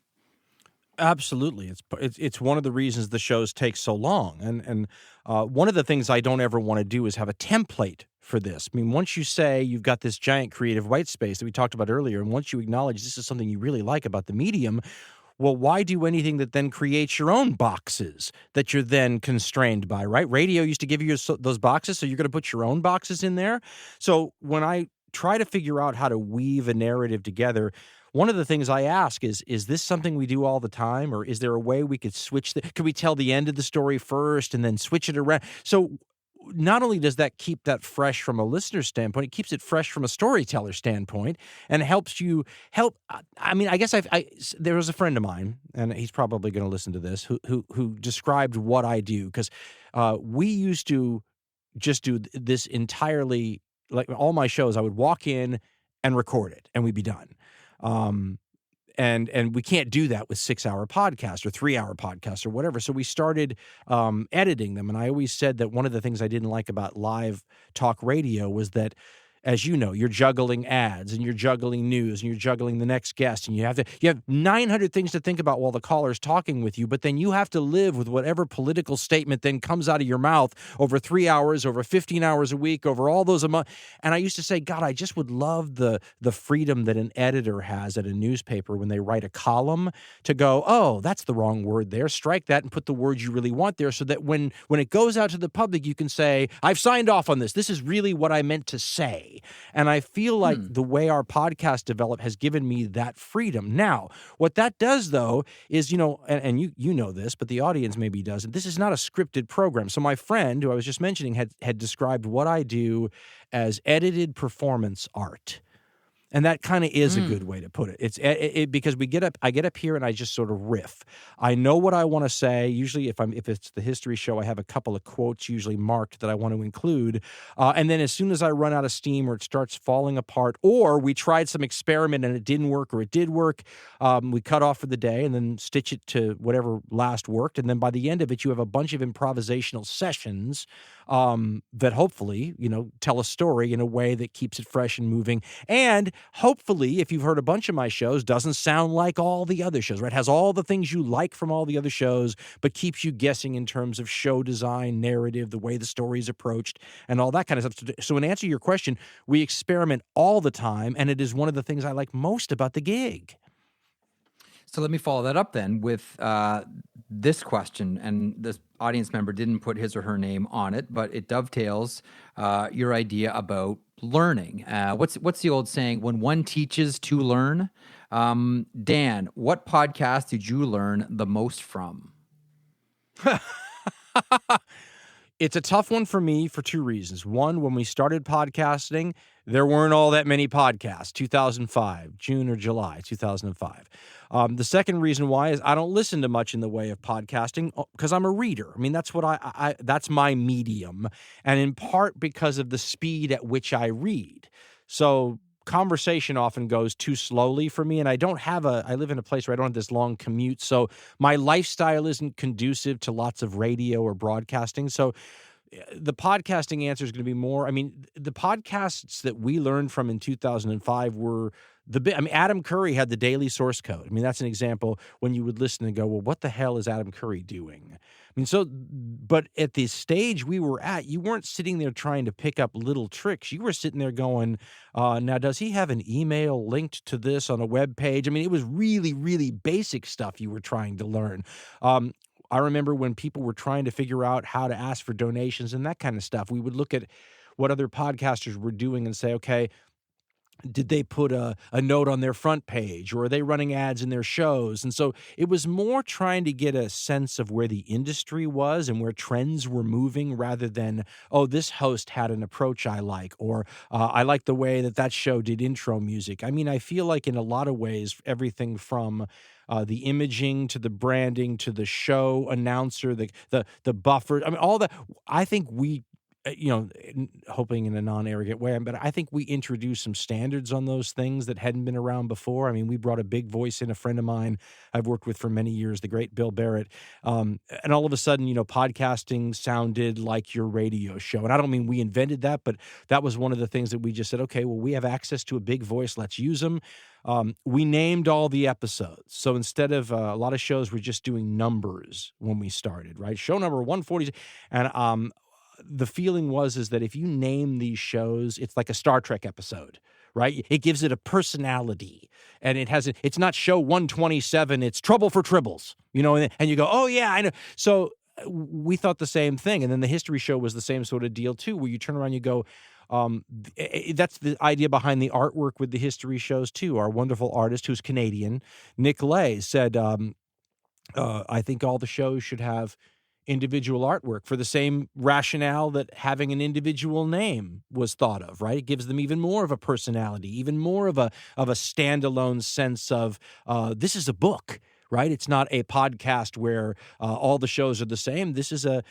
Absolutely, it's one of the reasons the shows take so long, and one of the things I don't ever want to do is have a template for this. I mean, once you say you've got this giant creative white space that we talked about earlier, and once you acknowledge this is something you really like about the medium, well, why do anything that then creates your own boxes that you're then constrained by, right? Radio used to give you those boxes, so you're going to put your own boxes in there. So when I try to figure out how to weave a narrative together, one of the things I ask is this something we do all the time, or is there a way we could switch could we tell the end of the story first and then switch it around? So not only does that keep that fresh from a listener standpoint, it keeps it fresh from a storyteller standpoint, and helps you I mean, I guess there was a friend of mine, and he's probably going to listen to this, who described what I do, because we used to just do this entirely, like all my shows, I would walk in and record it, and we'd be done. And we can't do that with 6-hour podcasts or 3-hour podcasts or whatever. So we started editing them. And I always said that one of the things I didn't like about live talk radio was that, as you know, you're juggling ads and you're juggling news and you're juggling the next guest, and you have 900 things to think about while the caller's talking with you, but then you have to live with whatever political statement then comes out of your mouth over 3 hours, over 15 hours a week, over all those a month. And I used to say, God, I just would love the freedom that an editor has at a newspaper when they write a column to go, oh, that's the wrong word there, strike that and put the words you really want there, so that when it goes out to the public, you can say, I've signed off on this. This is really what I meant to say. And I feel like the way our podcast developed has given me that freedom. Now, what that does, though, is, and you know this, but the audience maybe doesn't, this is not a scripted program. So my friend, who I was just mentioning, had described what I do as edited performance art. And that kind of is a good way to put it. It's because I get up here and I just sort of riff. I know what I want to say. Usually, if it's the history show, I have a couple of quotes usually marked that I want to include. And then as soon as I run out of steam or it starts falling apart, or we tried some experiment and it didn't work, or it did work, we cut off for the day and then stitch it to whatever last worked. And then by the end of it, you have a bunch of improvisational sessions that hopefully, tell a story in a way that keeps it fresh and moving. And hopefully, if you've heard a bunch of my shows, doesn't sound like all the other shows, right? Has all the things you like from all the other shows, but keeps you guessing in terms of show design, narrative, the way the story is approached, and all that kind of stuff. So in answer to your question, we experiment all the time, and it is one of the things I like most about the gig. So let me follow that up then with this question, and this audience member didn't put his or her name on it, but it dovetails your idea about learning. What's the old saying? When one teaches to learn. Dan, what podcast did you learn the most from? It's a tough one for me for two reasons. One, when we started podcasting, there weren't all that many podcasts, 2005, June or July 2005. The second reason why is I don't listen to much in the way of podcasting because I'm a reader. I mean, that's what that's my medium. And in part because of the speed at which I read. So conversation often goes too slowly for me, and I live in a place where I don't have this long commute, so my lifestyle isn't conducive to lots of radio or broadcasting. So the podcasting answer is going to be more, the podcasts that we learned from in 2005 were Adam Curry had the daily source code. That's an example when you would listen and go, well, what the hell is Adam Curry doing? But at the stage we were at, you weren't sitting there trying to pick up little tricks. You were sitting there going, now, does he have an email linked to this on a web page? It was really, really basic stuff you were trying to learn. I remember when people were trying to figure out how to ask for donations and that kind of stuff, we would look at what other podcasters were doing and say, okay, did they put a note on their front page, or are they running ads in their shows? And so it was more trying to get a sense of where the industry was and where trends were moving, rather than, oh, this host had an approach I like, or I like the way that show did intro music. I feel like in a lot of ways, everything from the imaging to the branding to the show announcer, the buffer, all that, I think we hoping in a non-arrogant way, but I think we introduced some standards on those things that hadn't been around before. I mean, we brought a big voice in, a friend of mine I've worked with for many years, the great Bill Barrett. And all of a sudden, podcasting sounded like your radio show. And I don't mean we invented that, but that was one of the things that we just said, okay, well, we have access to a big voice. Let's use them. We named all the episodes. So instead of a lot of shows were just doing numbers when we started, right? Show number 140. And the feeling is that if you name these shows, it's like a Star Trek episode, right? It gives it a personality, and it's not show 127, it's Trouble for Tribbles, and you go, oh yeah, I know. So we thought the same thing. And then the history show was the same sort of deal too, where you turn around and you go, that's the idea behind the artwork with the history shows too. Our wonderful artist, who's Canadian, Nick Lay, said, I think all the shows should have individual artwork for the same rationale that having an individual name was thought of, right? It gives them even more of a personality, even more of a standalone sense of this is a book, right? It's not a podcast where all the shows are the same. This is a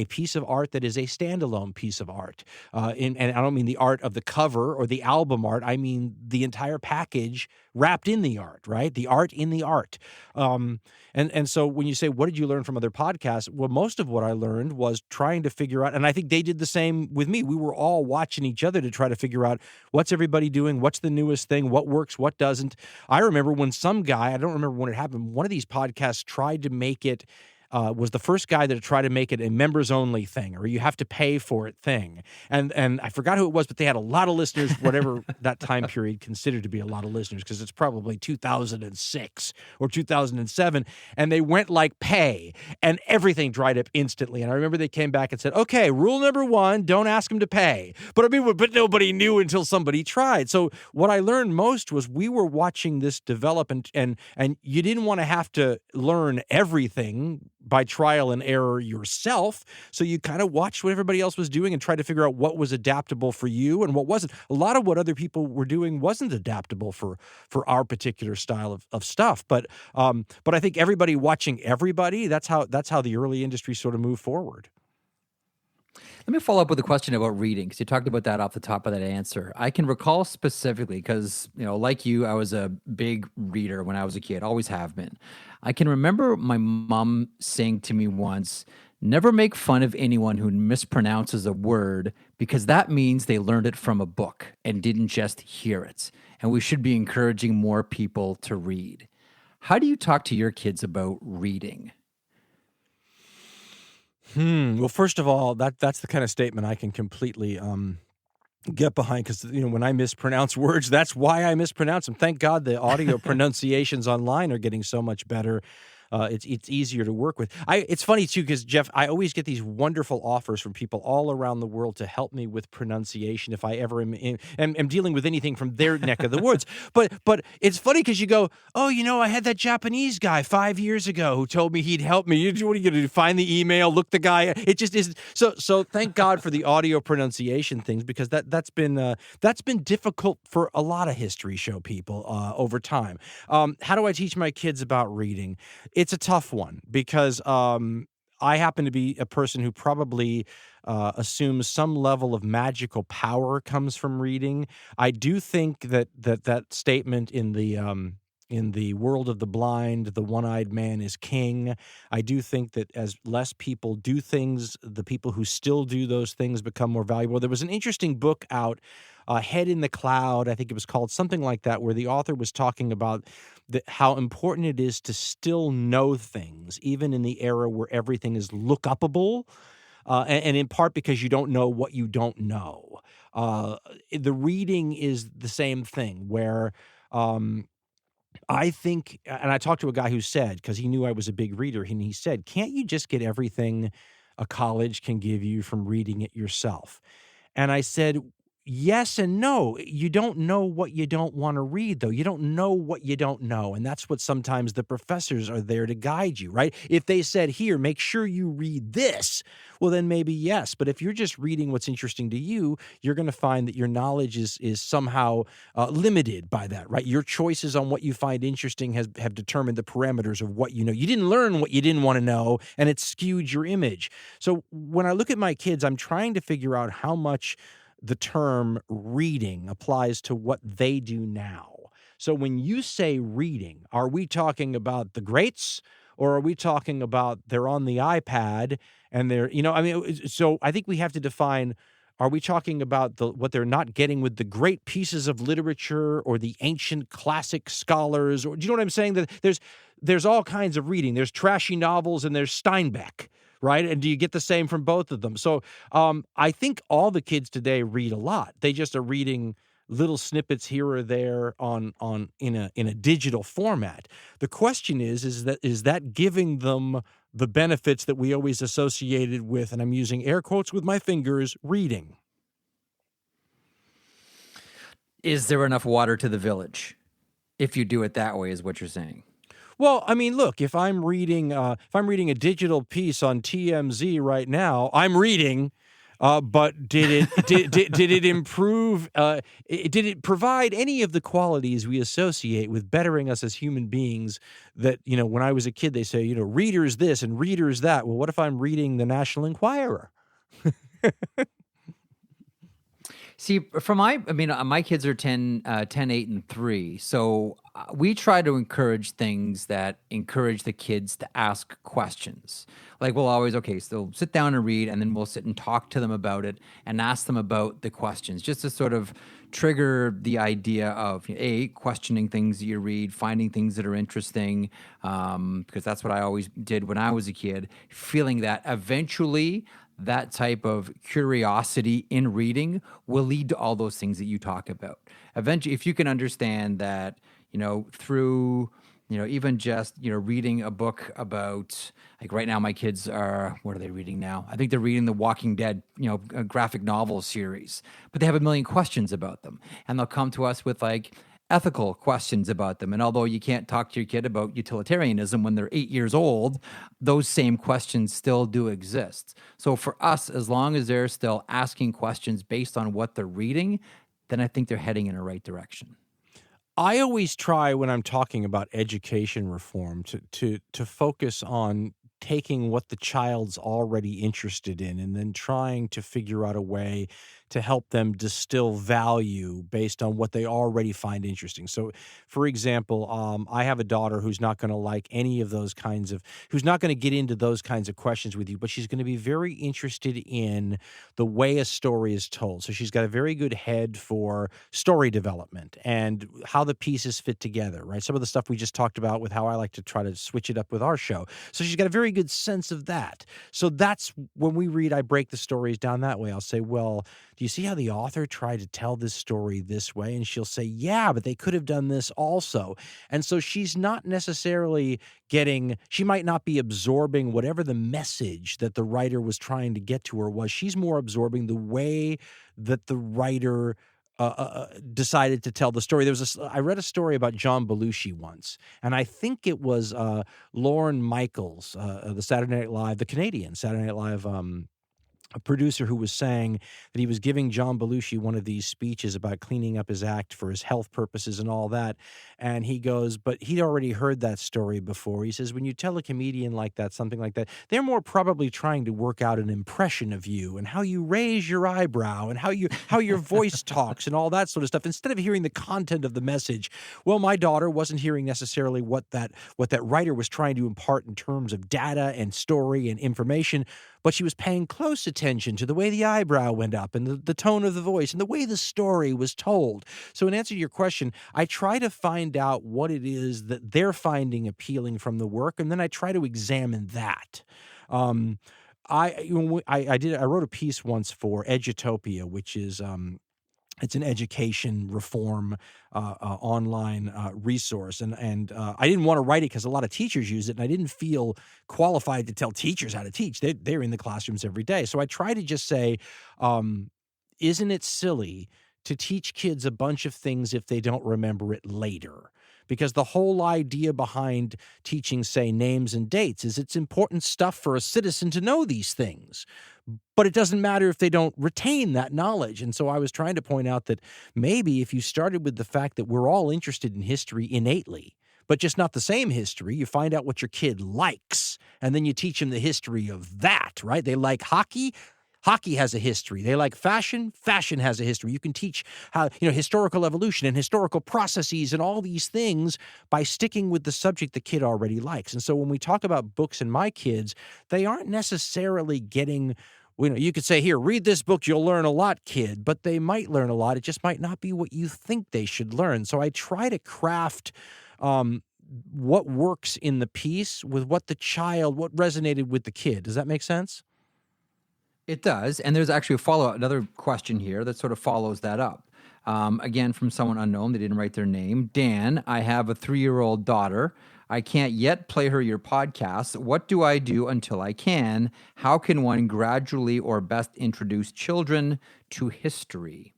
piece of art that is a standalone piece of art. And I don't mean the art of the cover or the album art. I mean the entire package wrapped in the art, right? The art in the art. And so when you say, what did you learn from other podcasts? Well, most of what I learned was trying to figure out, and I think they did the same with me. We were all watching each other to try to figure out what's everybody doing, what's the newest thing, what works, what doesn't. I remember when some guy, I don't remember when it happened, one of these podcasts tried to make it, was the first guy that tried to make it a members-only thing, or you have to pay for it thing. And I forgot who it was, but they had a lot of listeners, whatever that time period considered to be a lot of listeners, because it's probably 2006 or 2007, and they went like pay, and everything dried up instantly. And I remember they came back and said, okay, rule number 1, don't ask them to pay. But nobody knew until somebody tried. So what I learned most was we were watching this develop, and you didn't want to have to learn everything by trial and error yourself. So you kind of watched what everybody else was doing and tried to figure out what was adaptable for you and what wasn't. A lot of what other people were doing wasn't adaptable for our particular style of stuff. But I think everybody watching everybody, that's how the early industry sort of moved forward. Let me follow up with a question about reading, because you talked about that off the top of that answer. I can recall specifically because, like you, I was a big reader when I was a kid, always have been. I can remember my mom saying to me once, never make fun of anyone who mispronounces a word, because that means they learned it from a book and didn't just hear it. And we should be encouraging more people to read. How do you talk to your kids about reading? Well, first of all, that's the kind of statement I can completely get behind, because when I mispronounce words, that's why I mispronounce them. Thank God the audio pronunciations online are getting so much better. It's easier to work with. It's funny too, because Jeff, I always get these wonderful offers from people all around the world to help me with pronunciation if I ever am dealing with anything from their neck of the woods. But it's funny because you go, oh, I had that Japanese guy 5 years ago who told me he'd help me. What are you going to do? Find the email, look the guy. It just isn't. So thank God for the audio pronunciation things, because that's been difficult for a lot of history show people over time. How do I teach my kids about reading? It's a tough one, because I happen to be a person who probably assumes some level of magical power comes from reading. I do think that statement in the world of the blind, the one-eyed man is king. I do think that as less people do things, the people who still do those things become more valuable. There was an interesting book out, Head in the Cloud, I think it was called, something like that, where the author was talking about how important it is to still know things, even in the era where everything is look-upable, and in part because you don't know what you don't know. The reading is the same thing, where I think, and I talked to a guy who said, because he knew I was a big reader, and he said, can't you just get everything a college can give you from reading it yourself? And I said, yes and no. You don't know what you don't want to read, though. You don't know what you don't know. And that's what sometimes the professors are there to guide you, right? If they said, here, make sure you read this, well, then maybe yes. But if you're just reading what's interesting to you, you're going to find that your knowledge is somehow limited by that, right? Your choices on what you find interesting have determined the parameters of what you know. You didn't learn what you didn't want to know, and it skewed your image. So when I look at my kids, I'm trying to figure out how much the term reading applies to what they do now. So when you say reading, are we talking about the greats, or are we talking about they're on the iPad and they're, so I think we have to define, are we talking about what they're not getting with the great pieces of literature or the ancient classic scholars? Or do you know what I'm saying? That there's all kinds of reading. There's trashy novels and there's Steinbeck. Right? And do you get the same from both of them? So I think all the kids today read a lot. They just are reading little snippets here or there in a digital format. The question is that giving them the benefits that we always associated with, and I'm using air quotes with my fingers, reading? Is there enough water to the village if you do it that way, is what you're saying? Well, I mean, look, if I'm reading a digital piece on TMZ right now, I'm reading, but did it improve? Did it provide any of the qualities we associate with bettering us as human beings? That, when I was a kid, they say, readers this and readers that. Well, what if I'm reading the National Enquirer? See, my kids are 10, 8, and 3. So we try to encourage things that encourage the kids to ask questions. Like we'll always, so sit down and read, and then we'll sit and talk to them about it and ask them about the questions, just to sort of trigger the idea of, questioning things that you read, finding things that are interesting, because that's what I always did when I was a kid, feeling that eventually that type of curiosity in reading will lead to all those things that you talk about. Eventually, if you can understand that, through, even just, reading a book about, like right now, my kids are, what are they reading now? I think they're reading the Walking Dead, a graphic novel series, but they have a million questions about them. And they'll come to us with ethical questions about them. And although you can't talk to your kid about utilitarianism when they're 8 years old, those same questions still do exist. So for us, as long as they're still asking questions based on what they're reading, then I think they're heading in the right direction. I always try, when I'm talking about education reform, to focus on taking what the child's already interested in and then trying to figure out a way to help them distill value based on what they already find interesting. So, for example, I have a daughter who's not going to like any of those kinds of, who's not going to get into those kinds of questions with you, but she's going to be very interested in the way a story is told. So she's got a very good head for story development and how the pieces fit together, right? Some of the stuff we just talked about with how I like to try to switch it up with our show. So she's got a very good sense of that. So that's when we read, I break the stories down that way. I'll say, well, do you see how the author tried to tell this story this way? And she'll say, yeah, but they could have done this also. And so she's not necessarily she might not be absorbing whatever the message that the writer was trying to get to her was. She's more absorbing the way that the writer decided to tell the story. I read a story about John Belushi once, and I think it was Lorne Michaels, the Saturday Night Live, the Canadian Saturday Night Live a producer who was saying that he was giving John Belushi one of these speeches about cleaning up his act for his health purposes and all that. And he goes, but he'd already heard that story before. He says, when you tell a comedian like that, something like that, they're more probably trying to work out an impression of you and how you raise your eyebrow and how your voice talks and all that sort of stuff, instead of hearing the content of the message. Well, my daughter wasn't hearing necessarily what that writer was trying to impart in terms of data and story and information, but she was paying close attention to the way the eyebrow went up and the tone of the voice and the way the story was told. So in answer to your question, I try to find out what it is that they're finding appealing from the work, and then I try to examine that. I wrote a piece once for Edutopia, which is it's an education reform online resource. And I didn't want to write it because a lot of teachers use it, and I didn't feel qualified to tell teachers how to teach. They're in the classrooms every day. So I try to just say, isn't it silly to teach kids a bunch of things if they don't remember it later? Because the whole idea behind teaching, say, names and dates is it's important stuff for a citizen to know these things. But it doesn't matter if they don't retain that knowledge. And so I was trying to point out that maybe if you started with the fact that we're all interested in history innately, but just not the same history, you find out what your kid likes, and then you teach them the history of that, right? They like hockey. Hockey has a history. They like fashion. Fashion has a history. You can teach how, historical evolution and historical processes and all these things by sticking with the subject the kid already likes. And so when we talk about books and my kids, they aren't necessarily getting, you could say, here, read this book, you'll learn a lot, kid, but they might learn a lot. It just might not be what you think they should learn. So I try to craft what works in the piece with what resonated with the kid. Does that make sense? It does. And there's actually another question here that sort of follows that up. Again, from someone unknown, they didn't write their name. Dan, I have a 3-year-old daughter. I can't yet play her your podcast. What do I do until I can? How can one gradually or best introduce children to history?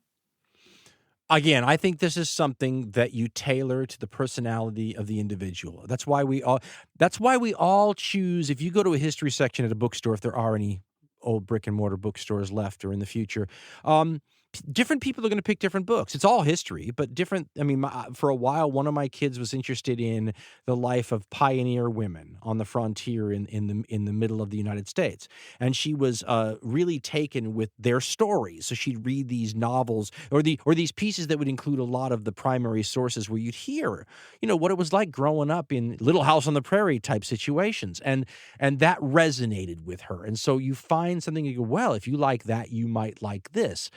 Again, I think this is something that you tailor to the personality of the individual. That's why we all choose, if you go to a history section at a bookstore, if there are any old brick and mortar bookstores left or in the future, different people are going to pick different books. It's all history, but different. I mean, for a while, one of my kids was interested in the life of pioneer women on the frontier in the middle of the United States, and she was really taken with their stories. So she'd read these novels or these pieces that would include a lot of the primary sources where you'd hear, what it was like growing up in Little House on the Prairie type situations, and that resonated with her. And so you find something, you go, well, if you like that, you might like this.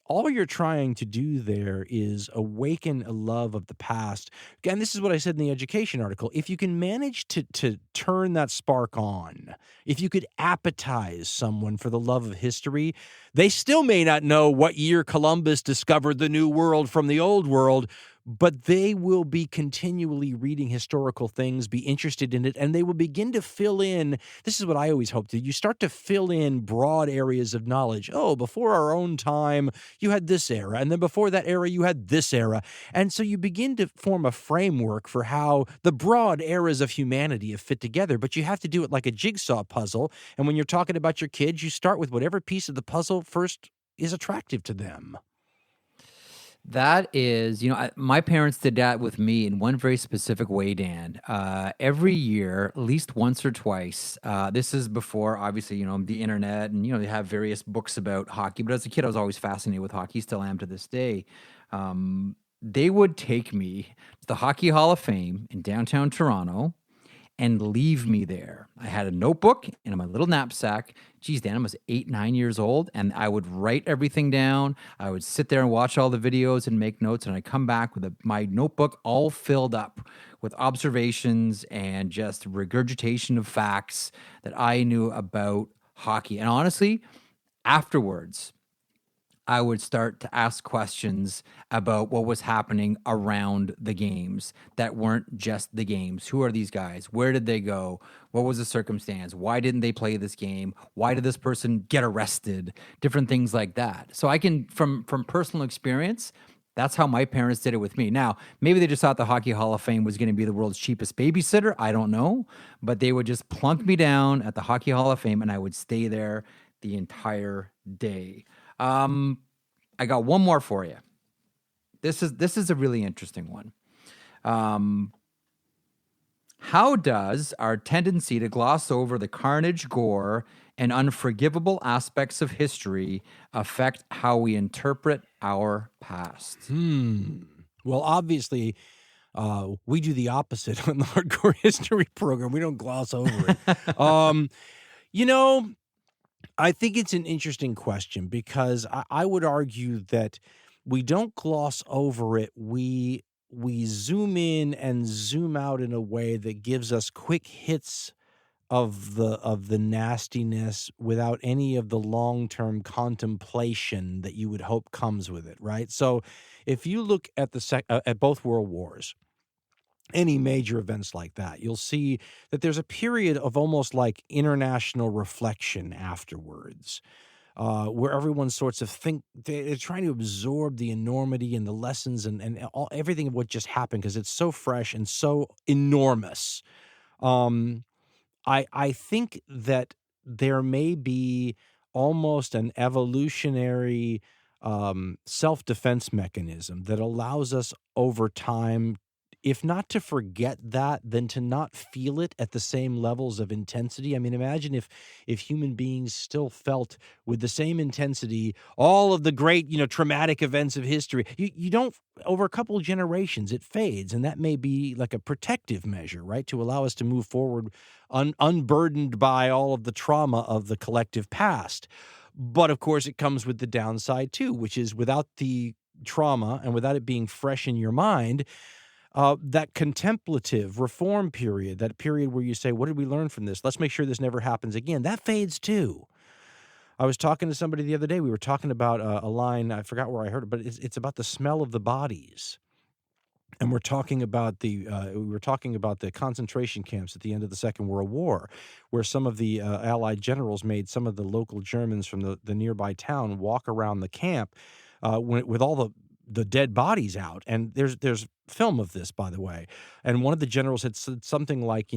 All you're trying to do there is awaken a love of the past. Again, this is what I said in the education article. If you can manage to turn that spark on, if you could appetize someone for the love of history, they still may not know what year Columbus discovered the New World from the Old World, but they will be continually reading historical things, be interested in it, and they will begin to fill in. This is what I always hope to. You start to fill in broad areas of knowledge. Oh, before our own time, you had this era, and then before that era, you had this era. And so you begin to form a framework for how the broad eras of humanity have fit together, but you have to do it like a jigsaw puzzle. And when you're talking about your kids, you start with whatever piece of the puzzle first is attractive to them. That is, my parents did that with me in one very specific way, Dan. Every year, at least once or twice, this is before, obviously, the internet and, they have various books about hockey. But as a kid, I was always fascinated with hockey, still am to this day. They would take me to the Hockey Hall of Fame in downtown Toronto and leave me there. I had a notebook in my little knapsack. Geez, Dan, I was 8, 9 years old, and I would write everything down. I would sit there and watch all the videos and make notes, and I'd come back with my notebook all filled up with observations and just regurgitation of facts that I knew about hockey. And honestly, afterwards, I would start to ask questions about what was happening around the games that weren't just the games. Who are these guys? Where did they go? What was the circumstance? Why didn't they play this game? Why did this person get arrested? Different things like that. So I can, from personal experience, that's how my parents did it with me. Now, maybe they just thought the Hockey Hall of Fame was going to be the world's cheapest babysitter. I don't know. But they would just plunk me down at the Hockey Hall of Fame, and I would stay there the entire day. I got one more for you. This is a really interesting one. How does our tendency to gloss over the carnage, gore, and unforgivable aspects of history affect how we interpret our past? Well, obviously, we do the opposite on the Hardcore History program. We don't gloss over it. I think it's an interesting question because I would argue that we don't gloss over it. We zoom in and zoom out in a way that gives us quick hits of the nastiness without any of the long-term contemplation that you would hope comes with it, right? So if you look at at both world wars, any major events like that, you'll see that there's a period of almost like international reflection afterwards. where everyone sorts of they're trying to absorb the enormity and the lessons and everything of what just happened because it's so fresh and so enormous. Um, I think that there may be almost an evolutionary self-defense mechanism that allows us over time, if not to forget that, then to not feel it at the same levels of intensity. I mean, imagine if human beings still felt with the same intensity all of the great, traumatic events of history. You don't, over a couple of generations, it fades, and that may be like a protective measure, right, to allow us to move forward unburdened by all of the trauma of the collective past. But of course, it comes with the downside too, which is without the trauma and without it being fresh in your mind, that contemplative reform period, that period where you say, what did we learn from this? Let's make sure this never happens again. That fades too. I was talking to somebody the other day. We were talking about a line. I forgot where I heard it, but it's about the smell of the bodies. And we were talking about the concentration camps at the end of the Second World War, where some of the Allied generals made some of the local Germans from the nearby town walk around the camp with all the dead bodies out. And there's film of this, by the way. And one of the generals had said something like,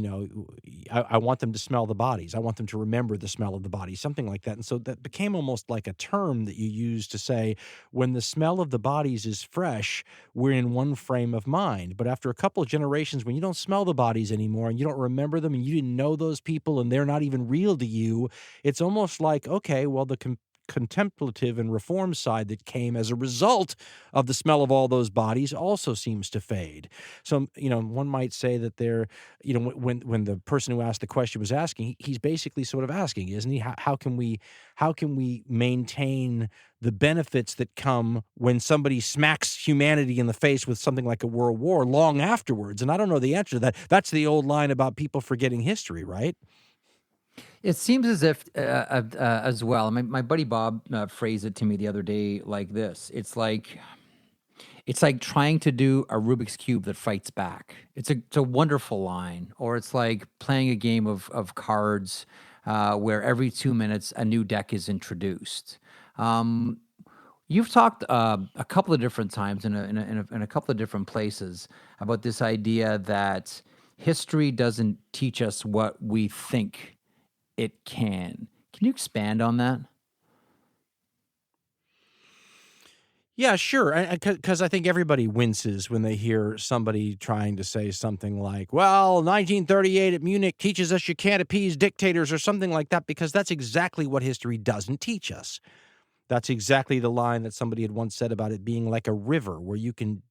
I want them to smell the bodies. I want them to remember the smell of the bodies, something like that. And so that became almost like a term that you use to say, when the smell of the bodies is fresh, we're in one frame of mind. But after a couple of generations, when you don't smell the bodies anymore and you don't remember them and you didn't know those people and they're not even real to you, it's almost like, okay, well, the contemplative and reform side that came as a result of the smell of all those bodies also seems to fade. So, one might say that when the person who asked the question was asking, he's basically sort of asking, isn't he? How can we maintain the benefits that come when somebody smacks humanity in the face with something like a world war long afterwards? And I don't know the answer to that. That's the old line about people forgetting history, right? It seems as if, as well, my buddy Bob phrased it to me the other day like this. It's like trying to do a Rubik's Cube that fights back. It's a wonderful line. Or it's like playing a game of cards where every 2 minutes a new deck is introduced. You've talked a couple of different times in a couple of different places about this idea that history doesn't teach us what we think it can. Can you expand on that? Yeah, sure. Because I think everybody winces when they hear somebody trying to say something like, well, 1938 at Munich teaches us you can't appease dictators or something like that, because that's exactly what history doesn't teach us. That's exactly the line that somebody had once said about it being like a river where you can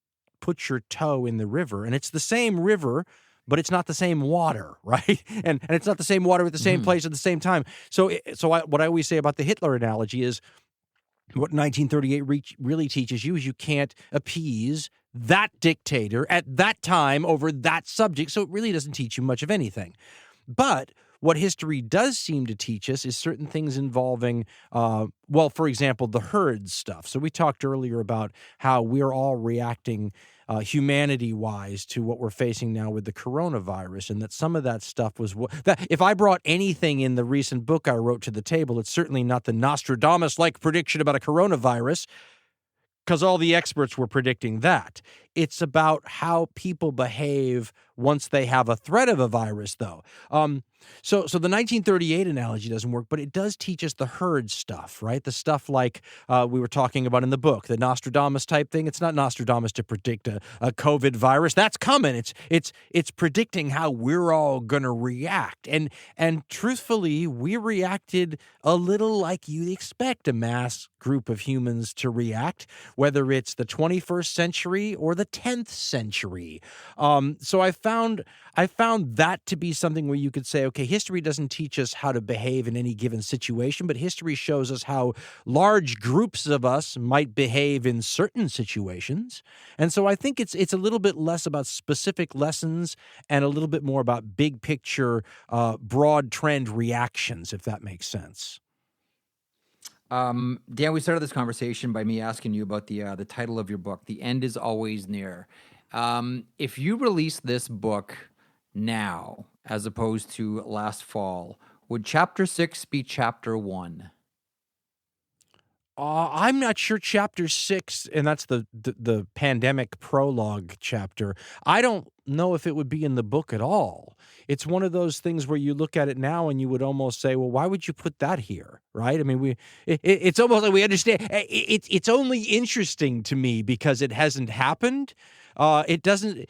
put your toe in the river, and it's the same river, but it's not the same water, right? And it's not the same water at the same place at the same time. So what I always say about the Hitler analogy is what 1938 really teaches you is you can't appease that dictator at that time over that subject. So it really doesn't teach you much of anything. But what history does seem to teach us is certain things involving, for example, the herd stuff. So we talked earlier about how we're all reacting humanity-wise to what we're facing now with the coronavirus, and that some of that stuff was that if I brought anything in the recent book I wrote to the table, it's certainly not the Nostradamus-like prediction about a coronavirus, because all the experts were predicting that. It's about how people behave once they have a threat of a virus, though. So the 1938 analogy doesn't work, but it does teach us the herd stuff, right? The stuff like we were talking about in the book, the Nostradamus type thing. It's not Nostradamus to predict a COVID virus. That's coming. It's predicting how we're all going to react. And truthfully, we reacted a little like you'd expect a mass group of humans to react, whether it's the 21st century or the 10th century. So I found that to be something where you could say, okay, history doesn't teach us how to behave in any given situation, but history shows us how large groups of us might behave in certain situations. And so I think it's a little bit less about specific lessons and a little bit more about big picture, broad trend reactions, if that makes sense. Dan, we started this conversation by me asking you about the title of your book, The End is Always Near. If you release this book now, as opposed to last fall, would chapter 6 be chapter 1? I'm not sure chapter 6, and that's the pandemic prologue chapter. I don't know if it would be in the book at all. It's one of those things where you look at it now and you would almost say, well, why would you put that here, right? I mean, it's almost like we understand. It's only interesting to me because it hasn't happened. It doesn't.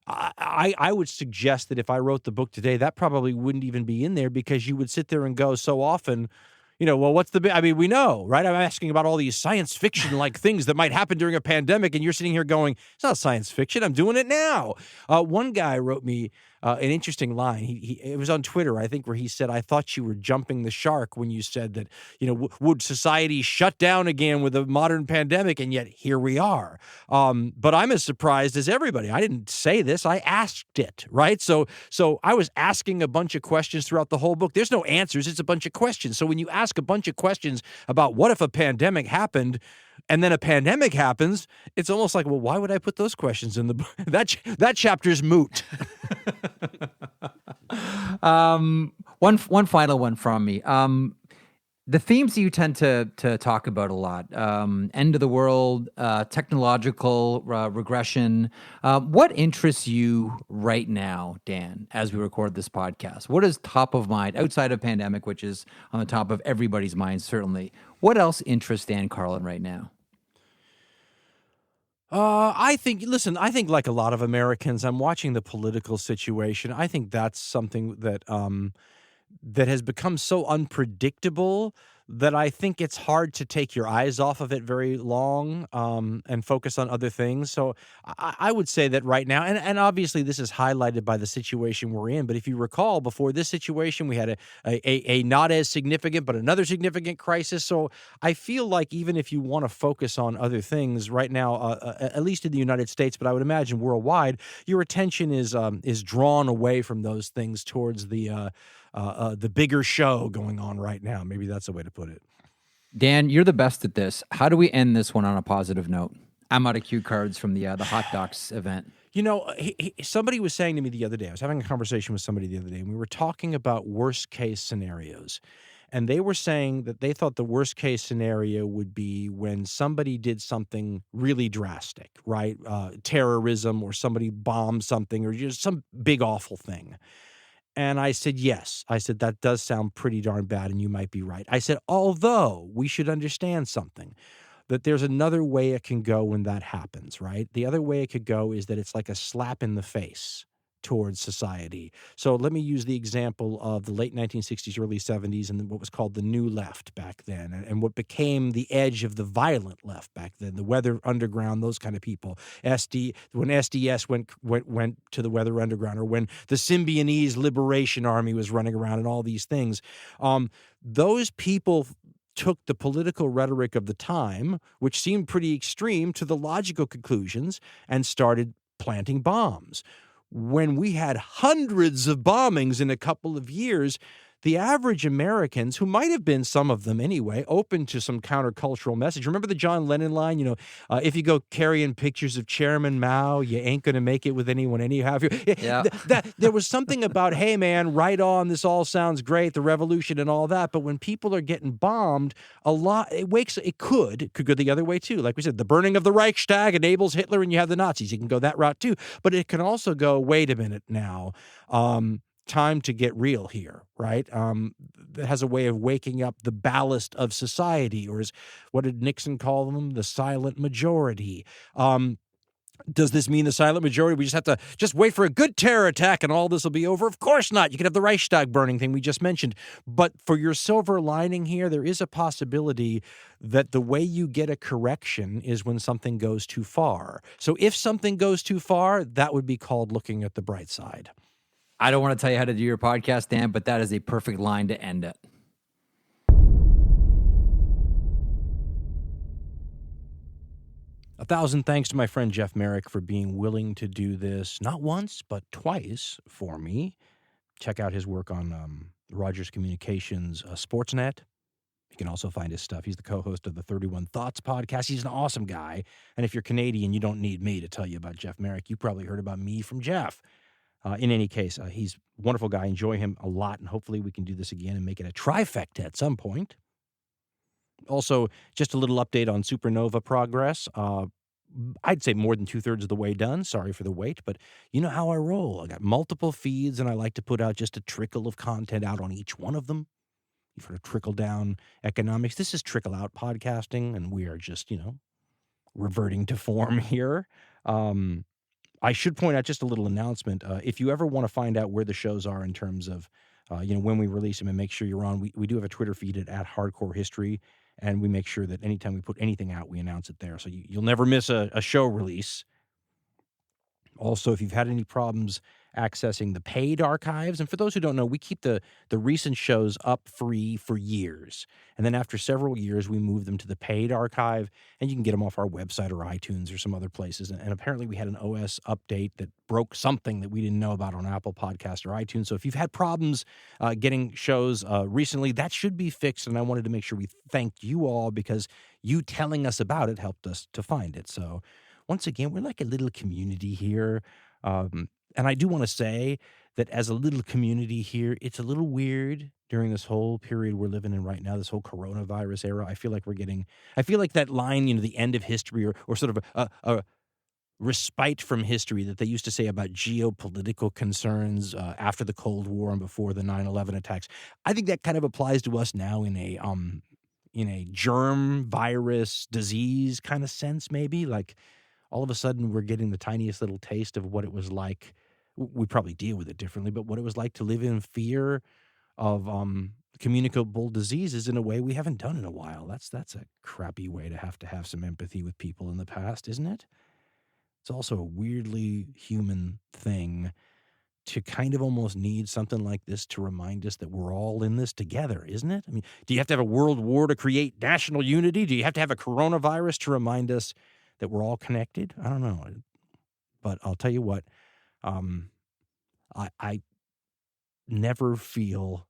I would suggest that if I wrote the book today, that probably wouldn't even be in there because you would sit there and go so often, well, what's I mean, we know, right? I'm asking about all these science fiction-like things that might happen during a pandemic, and you're sitting here going, it's not science fiction. I'm doing it now. One guy wrote me an interesting line. It was on Twitter, I think, where he said, I thought you were jumping the shark when you said that, would society shut down again with a modern pandemic? And yet here we are. But I'm as surprised as everybody. I didn't say this. I asked it, right? So I was asking a bunch of questions throughout the whole book. There's no answers. It's a bunch of questions. So when you ask a bunch of questions about what if a pandemic happened, and then a pandemic happens, it's almost like, well, why would I put those questions in the book? That chapter's moot. One final one from me. The themes that you tend to talk about a lot, end of the world, technological regression. What interests you right now, Dan, as we record this podcast? What is top of mind outside of pandemic, which is on the top of everybody's mind, certainly? What else interests Dan Carlin right now? I think like a lot of Americans, I'm watching the political situation. I think that's something that has become so unpredictable that I think it's hard to take your eyes off of it very long and focus on other things. So I would say that right now, and obviously this is highlighted by the situation we're in, but if you recall, before this situation, we had a not as significant, but another significant crisis. So I feel like even if you want to focus on other things right now, at least in the United States, but I would imagine worldwide, your attention is drawn away from those things towards the bigger show going on right now. Maybe that's a way to put it. Dan, you're the best at this. How do we end this one on a positive note? I'm out of cue cards from the Hot Docs event. Somebody was saying to me the other day, I was having a conversation with somebody the other day, and we were talking about worst case scenarios. And they were saying that they thought the worst case scenario would be when somebody did something really drastic, right? Terrorism, or somebody bombed something, or just some big awful thing. And I said, yes. I said, that does sound pretty darn bad, and you might be right. I said, although we should understand something, that there's another way it can go when that happens, right? The other way it could go is that it's like a slap in the face towards society. So let me use the example of the late 1960s, early 70s, and what was called the New Left back then, and what became the edge of the violent left back then, the Weather Underground, those kind of people. When SDS went to the Weather Underground, or when the Symbionese Liberation Army was running around, and all these things. Those people took the political rhetoric of the time, which seemed pretty extreme, to the logical conclusions and started planting bombs. When we had hundreds of bombings in a couple of years, the average Americans, who might have been, some of them anyway, open to some countercultural message. Remember the John Lennon line, if you go carrying pictures of Chairman Mao, you ain't going to make it with anyone anyhow. Yeah. There was something about, hey, man, right on, this all sounds great, the revolution and all that. But when people are getting bombed, it could go the other way too. Like we said, the burning of the Reichstag enables Hitler, and you have the Nazis. You can go that route too. But it can also go, wait a minute now. Time to get real here, right? That has a way of waking up the ballast of society, or what did Nixon call them? The silent majority. Does this mean the silent majority? We just have to wait for a good terror attack and all this will be over? Of course not. You could have the Reichstag burning thing we just mentioned. But for your silver lining here, there is a possibility that the way you get a correction is when something goes too far. So if something goes too far, that would be called looking at the bright side. I don't want to tell you how to do your podcast, Dan, but that is a perfect line to end it. A thousand thanks to my friend Jeff Marek for being willing to do this, not once, but twice for me. Check out his work on Rogers Communications Sportsnet. You can also find his stuff. He's the co-host of the 31 Thoughts podcast. He's an awesome guy. And if you're Canadian, you don't need me to tell you about Jeff Marek. You probably heard about me from Jeff. In any case, he's a wonderful guy. Enjoy him a lot, and hopefully we can do this again and make it a trifecta at some point. Also, just a little update on Supernova progress. I'd say more than 2/3 of the way done. Sorry for the wait, but you know how I roll. I got multiple feeds, and I like to put out just a trickle of content out on each one of them. You've heard of trickle-down economics. This is trickle-out podcasting, and we are just, reverting to form here. I should point out just a little announcement. If you ever want to find out where the shows are in terms of, when we release them and make sure you're on, we do have a Twitter feed at Hardcore History, and we make sure that anytime we put anything out, we announce it there. So you'll never miss a show release. Also, if you've had any problems accessing the paid archives, and for those who don't know, we keep the recent shows up free for years. And then after several years, we move them to the paid archive, and you can get them off our website or iTunes or some other places. And apparently we had an OS update that broke something that we didn't know about on Apple Podcasts or iTunes. So if you've had problems getting shows recently, that should be fixed. And I wanted to make sure we thanked you all because you telling us about it helped us to find it. So once again, we're like a little community here. And I do want to say that as a little community here, it's a little weird during this whole period we're living in right now, this whole coronavirus era. I feel like that line, the end of history or sort of a respite from history that they used to say about geopolitical concerns after the Cold War and before the 9/11 attacks. I think that kind of applies to us now in a germ virus disease kind of sense, maybe. Like all of a sudden we're getting the tiniest little taste of what it was like. We probably deal with it differently, but what it was like to live in fear of communicable diseases in a way we haven't done in a while. That's a crappy way to have some empathy with people in the past, isn't it? It's also a weirdly human thing to kind of almost need something like this to remind us that we're all in this together, isn't it? I mean, do you have to have a world war to create national unity? Do you have to have a coronavirus to remind us that we're all connected? I don't know. But I'll tell you what, I never feel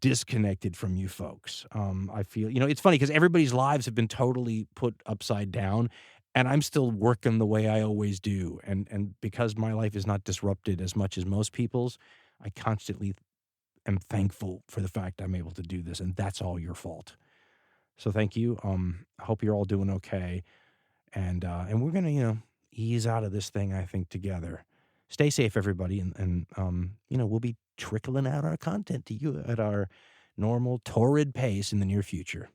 disconnected from you folks. I feel, it's funny because everybody's lives have been totally put upside down, and I'm still working the way I always do. And because my life is not disrupted as much as most people's, I constantly am thankful for the fact I'm able to do this, and that's all your fault. So thank you. I hope you're all doing okay. And we're going to, ease out of this thing, I think, together. Stay safe, everybody. And we'll be trickling out our content to you at our normal torrid pace in the near future.